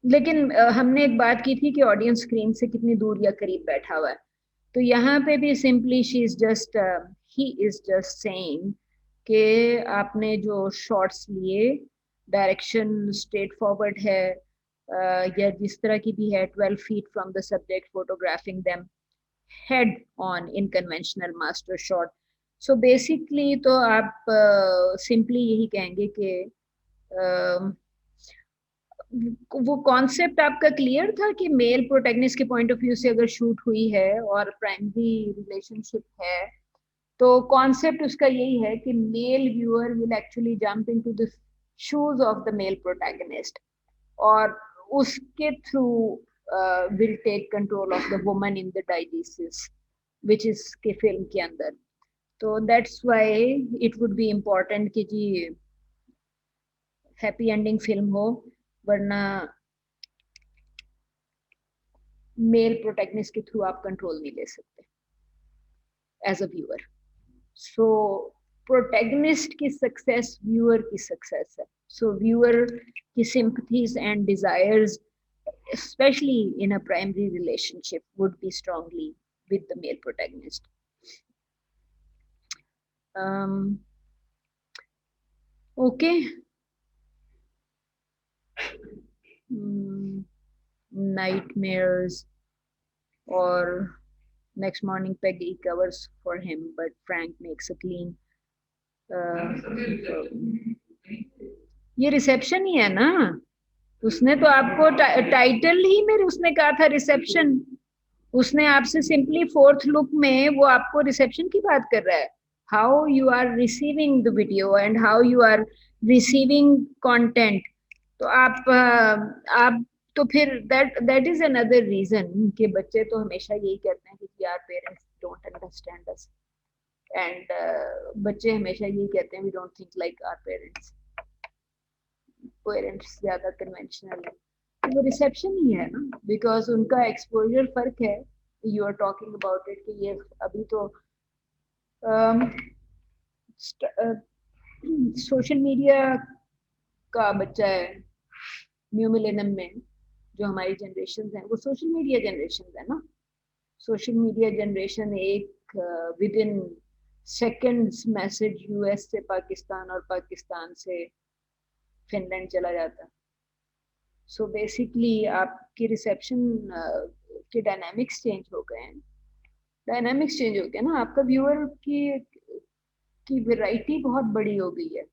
लेकिन हमने एक बात की थी कि ऑडियंस स्क्रीन से कितनी दूर या करीब बैठा हुआ है, तो यहाँ पे भी simply he is just saying कि आपने जो शॉट्स लिए डायरेक्शन स्ट्रेट फॉरवर्ड है या जिस तरह की भी है 12 feet from the subject photographing them head on in conventional master shot. So basically तो आप सिंपली यही कहेंगे कि वो कॉन्सेप्ट आपका क्लियर था कि मेल प्रोटैगनिस्ट के पॉइंट ऑफ व्यू से अगर शूट हुई है और प्राइमरी रिलेशनशिप है तो कॉन्सेप्ट उसका यही है कि male viewer will actually jump into the shoes of the male protagonist और उसके through will take control of the woman in the diagesis which is के फिल्म के अंदर। तो that's why it would be important कि जी happy ending film हो, वरना male protagonist के थ्रू आप कंट्रोल नहीं ले सकते as a viewer. So protagonist की सक्सेस व्यूअर की सक्सेस है। सो व्यूअर की sympathies and desires especially in a primary relationship would be strongly with the male protagonist. Okay. Nightmares or next morning Peggy covers for him but Frank makes a clean ये reception ही है ना, उसने तो आपको title ही में उसने कहा था रिसेप्शन, उसने आपसे सिंपली फोर्थ लुक में वो आपको रिसेप्शन की बात कर रहा है। How you are receiving the video and how you are receiving content, तो आप तो फिर दैट इज अनदर रीजन कि बच्चे तो हमेशा यही कहते हैं कि यार parents don't understand us. And बच्चे हमेशा यही कहते हैं we don't think like our parents, parents ज्यादा कन्वेंशनल है, तो वो रिसेप्शन ही है ना, बिकॉज उनका एक्सपोजर फर्क है। You are talking about it कि ये अभी तो सोशल मीडिया का बच्चा है, न्यू मिलेनियम में जो हमारी जनरेशन है वो सोशल मीडिया जनरेशन है ना। सोशल मीडिया जनरेशन एक with in seconds message US से पाकिस्तान और पाकिस्तान से फिनलैंड चला जाता। सो बेसिकली आपकी रिसेप्शन के डायनामिक्स चेंज हो गए हैं, डायनामिक्स चेंज हो गया ना, आपका व्यूअर की वैरायटी बहुत बड़ी हो गई है।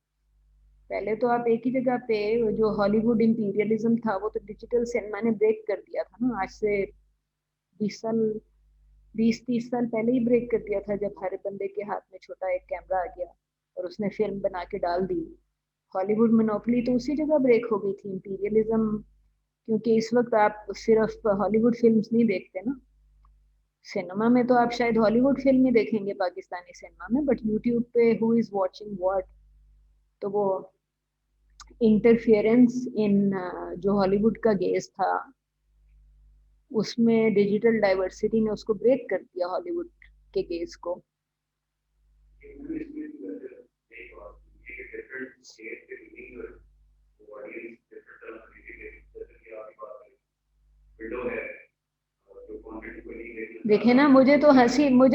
पहले तो आप एक ही जगह पे, जो हॉलीवुड इंपीरियलिज्म था वो तो डिजिटल सिनेमा ने ब्रेक कर दिया था ना, आज से 20-30 साल पहले ही ब्रेक कर दिया था, जब हर बंदे के हाथ में छोटा एक कैमरा आ गया और उसने फिल्म बना के डाल दी। हॉलीवुड मोनोपोली तो उसी जगह ब्रेक हो गई थी, इंपीरियलिज्म, क्योंकि इस वक्त आप सिर्फ हॉलीवुड फिल्म्स नहीं देखते ना, सिनेमा में तो आप शायद हॉलीवुड फिल्म ही देखेंगे पाकिस्तानी सिनेमा में, बट यूट्यूब पे हु इज वाचिंग व्हाट, तो वो इंटरफियरेंस इन जो हॉलीवुड का गेज था उसमें डिजिटल डाइवर्सिटी ने उसको ब्रेक कर दिया, हॉलीवुड के गेज को। देखे ना, मुझे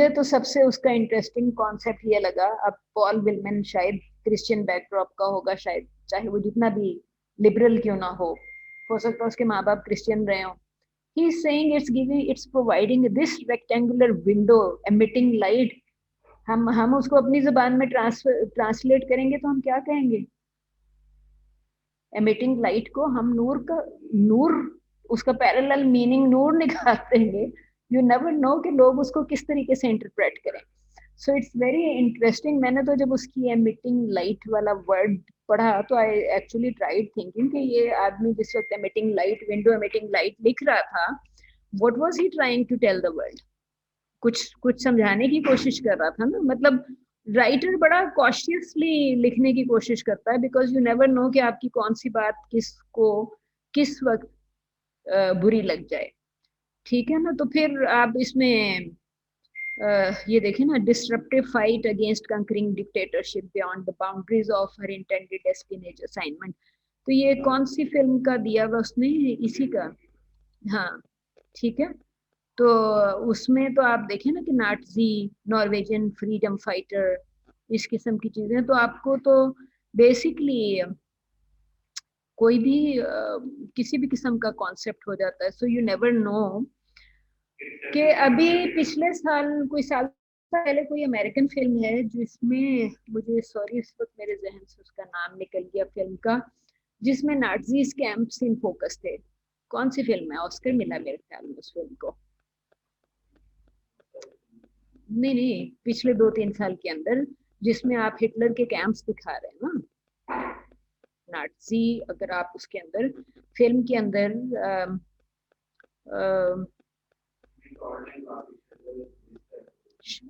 तो सबसे उसका इंटरेस्टिंग कॉन्सेप्ट ये लगा, अब पॉल विलमैन शायद क्रिश्चियन बैकड्रॉप का होगा, शायद चाहे वो जितना भी लिबरल क्यों ना हो सकता है उसके माँ बाप क्रिश्चियन रहे हो। He is saying it's providing this rectangular window emitting light. हम उसको अपनी जुबान में ट्रांसलेट करेंगे तो हम क्या कहेंगे? एमिटिंग लाइट को हम नूर उसका पैरेलल मीनिंग नूर निकाल देंगे। यू नेवर नो कि लोग उसको किस तरीके से इंटरप्रेट करें। So it's very interesting. मैंने तो जब उसकी एमिटिंग लाइट वाला वर्ड पढ़ा तो आई एक्चुअली ट्राइड थिंकिंग कि ये आदमी जिस वक्त emitting light, window emitting light लिख रहा था, what was he trying to tell the world? कुछ समझाने की कोशिश कर रहा था ना। मतलब राइटर बड़ा कॉशियसली लिखने की कोशिश करता है, बिकॉज यू नेवर नो कि आपकी कौन सी बात किसको किस वक्त बुरी लग जाए। ठीक है ना। तो फिर आप इसमें ये देखें ना, disruptive fight against conquering dictatorship beyond the boundaries of her intended espionage assignment. तो ये कौन सी फिल्म का दिया हुआ उसने? इसी का, हाँ ठीक है। तो उसमें तो आप देखें ना कि नाटजी, नॉर्वेजियन फ्रीडम फाइटर, इस किस्म की चीजें, तो आपको तो बेसिकली कोई भी किसी भी किस्म का कॉन्सेप्ट हो जाता है। सो यू नेवर नो कि अभी पिछले साल, कोई साल पहले कोई अमेरिकन फिल्म है जिसमें, मुझे सॉरी इस वक्त मेरे जहन से उसका नाम निकल गया फिल्म का, जिसमें नाटजीज कैंप्स इन फोकस थे। कौन सी फिल्म है? ऑस्कर मिला मेरे ख्याल में उस फिल्म को। नहीं, पिछले 2-3 साल के अंदर, जिसमें आप हिटलर के कैंप्स दिखा रहे हैं ना, नाटजी, अगर आप उसके अंदर फिल्म के अंदर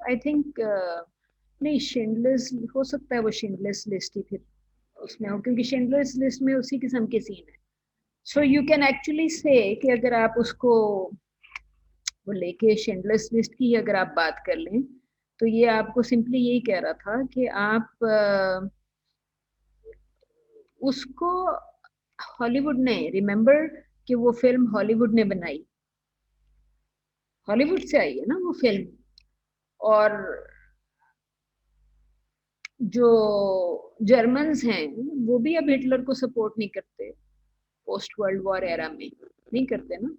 आई थिंक नहीं, शिंडलर्स हो सकता है, वो शिंडलर्स लिस्ट ही फिर उसमें हो, क्योंकि शिंडलर्स लिस्ट में उसी किस्म के सीन है। सो यू कैन एक्चुअली से कि अगर आप उसको वो लेके शिंडलर्स लिस्ट की अगर आप बात कर लें, तो ये आपको सिंपली यही कह रहा था कि आप उसको हॉलीवुड ने, रिमेंबर कि वो फिल्म हॉलीवुड ने बनाई, हॉलीवुड से आई है ना वो फिल्म। और जो जर्मन्स हैं वो भी अब हिटलर को सपोर्ट नहीं करते, पोस्ट वर्ल्ड वॉर एरा में नहीं करते ना।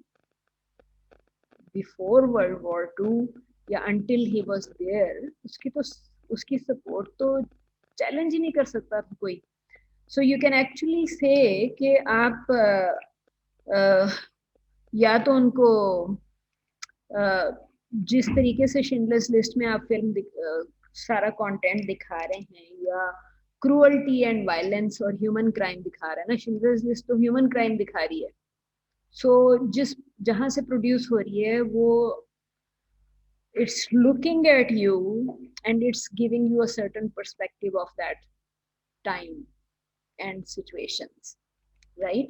बिफोर वर्ल्ड वॉर 2 या अंटिल ही वाज देयर, उसकी सपोर्ट तो चैलेंज ही नहीं कर सकता था कोई। सो यू कैन एक्चुअली से कि आप या तो उनको जिस तरीके से शिंडलर्स लिस्ट में आप फिल्म सारा कंटेंट दिखा रहे हैं, या क्रूअल्टी एंड वायलेंस और ह्यूमन क्राइम दिखा रहा है ना, शिंडलर्स लिस्ट तो ह्यूमन क्राइम दिखा रही है। सो जहां से प्रोड्यूस हो रही है वो it's looking at you and it's giving you a certain perspective of that time and situations, right?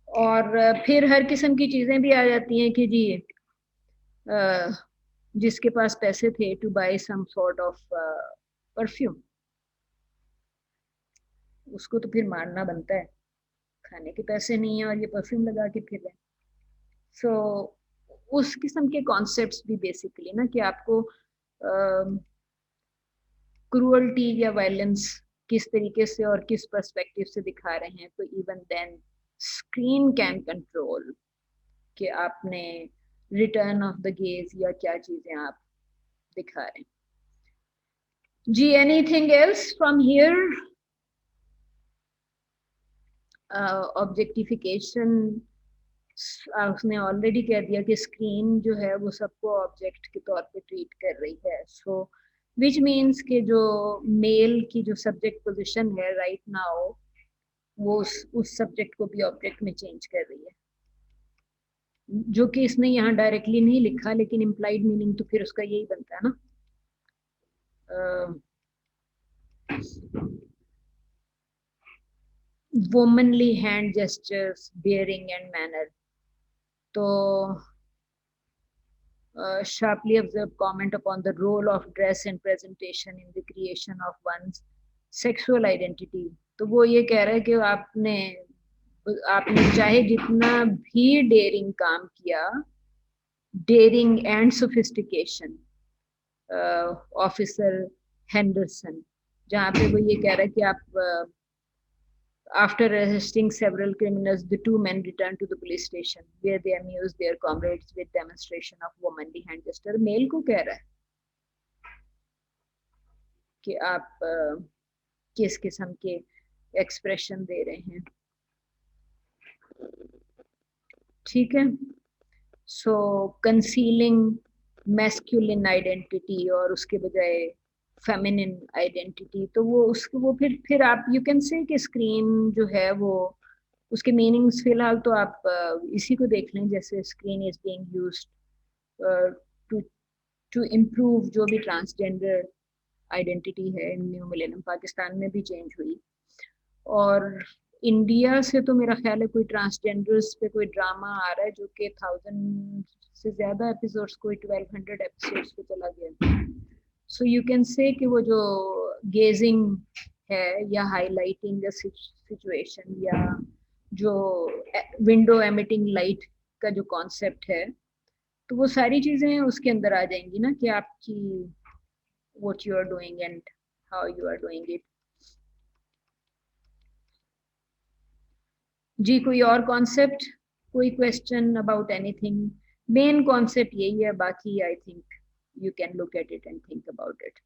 और फिर हर किस्म की चीजें भी आ जाती हैं कि जी जिसके पास पैसे थे to buy some sort of perfume, उसको तो फिर मारना बनता है, खाने के पैसे नहीं है और ये परफ्यूम लगा के फिर रहे। सो उस किस्म के कॉन्सेप्ट्स भी बेसिकली ना कि आपको क्रूअल्टी या वायलेंस किस तरीके से और किस पर्सपेक्टिव से दिखा रहे हैं, तो even then screen can control कि आपने रिटर्न ऑफ द गेज या क्या चीजें आप दिखा रहे हैं। जी anything else from here? Objectification उसने ऑलरेडी कह दिया कि स्क्रीन जो है वो सबको ऑब्जेक्ट के तौर पे ट्रीट कर रही है, सो विच मीन्स कि जो मेल की जो सब्जेक्ट पोजीशन है राइट नाउ वो उस सब्जेक्ट को भी ऑब्जेक्ट में चेंज कर रही है, जो कि इसने यहाँ डायरेक्टली नहीं लिखा, लेकिन इम्प्लाइड मीनिंग तो फिर उसका यही बनता है ना। womanly hand gestures, bearing and manner. So, sharply observed comment upon the role of dress and presentation in the creation of one's sexual identity. तो वो ये कह रहा है कि आपने चाहे जितना भी डेयरिंग काम किया, daring and sophistication, officer Henderson, जहाँ पे वो ये कह रहा है कि आप after arresting several criminals, the two men returned to the police station where they amused their comrades with demonstration of womanly hand gesture. Male को कह रहा है कि आप किस किस्म के एक्सप्रेशन दे रहे हैं, ठीक है। सो कंसीलिंग मैस्कुलिन आइडेंटिटी और उसके बजाय फेमिनिन आइडेंटिटी, तो वो फिर आप यू कैन से कि स्क्रीन जो है वो उसके मीनिंग्स फिलहाल तो आप इसी को देख लें, जैसे screen is being used to improve जो भी ट्रांसजेंडर आइडेंटिटी है। न्यू मिलेनियम पाकिस्तान में भी चेंज हुई, और इंडिया से तो मेरा ख्याल है कोई ट्रांसजेंडर्स पे कोई ड्रामा आ रहा है जो कि 1000 से ज्यादा एपिसोड्स, कोई 1200 एपिसोड्स पे चला गया। सो यू कैन से कि वो जो गेजिंग है या हाईलाइटिंग द सिचुएशन या जो विंडो एमिटिंग लाइट का जो कॉन्सेप्ट है, तो वो सारी चीजें उसके अंदर आ जाएंगी ना कि आपकी what you are doing and how you are doing it. जी कोई और कॉन्सेप्ट, कोई question about anything? Main concept यही है, बाकी I think you can look at it and think about it.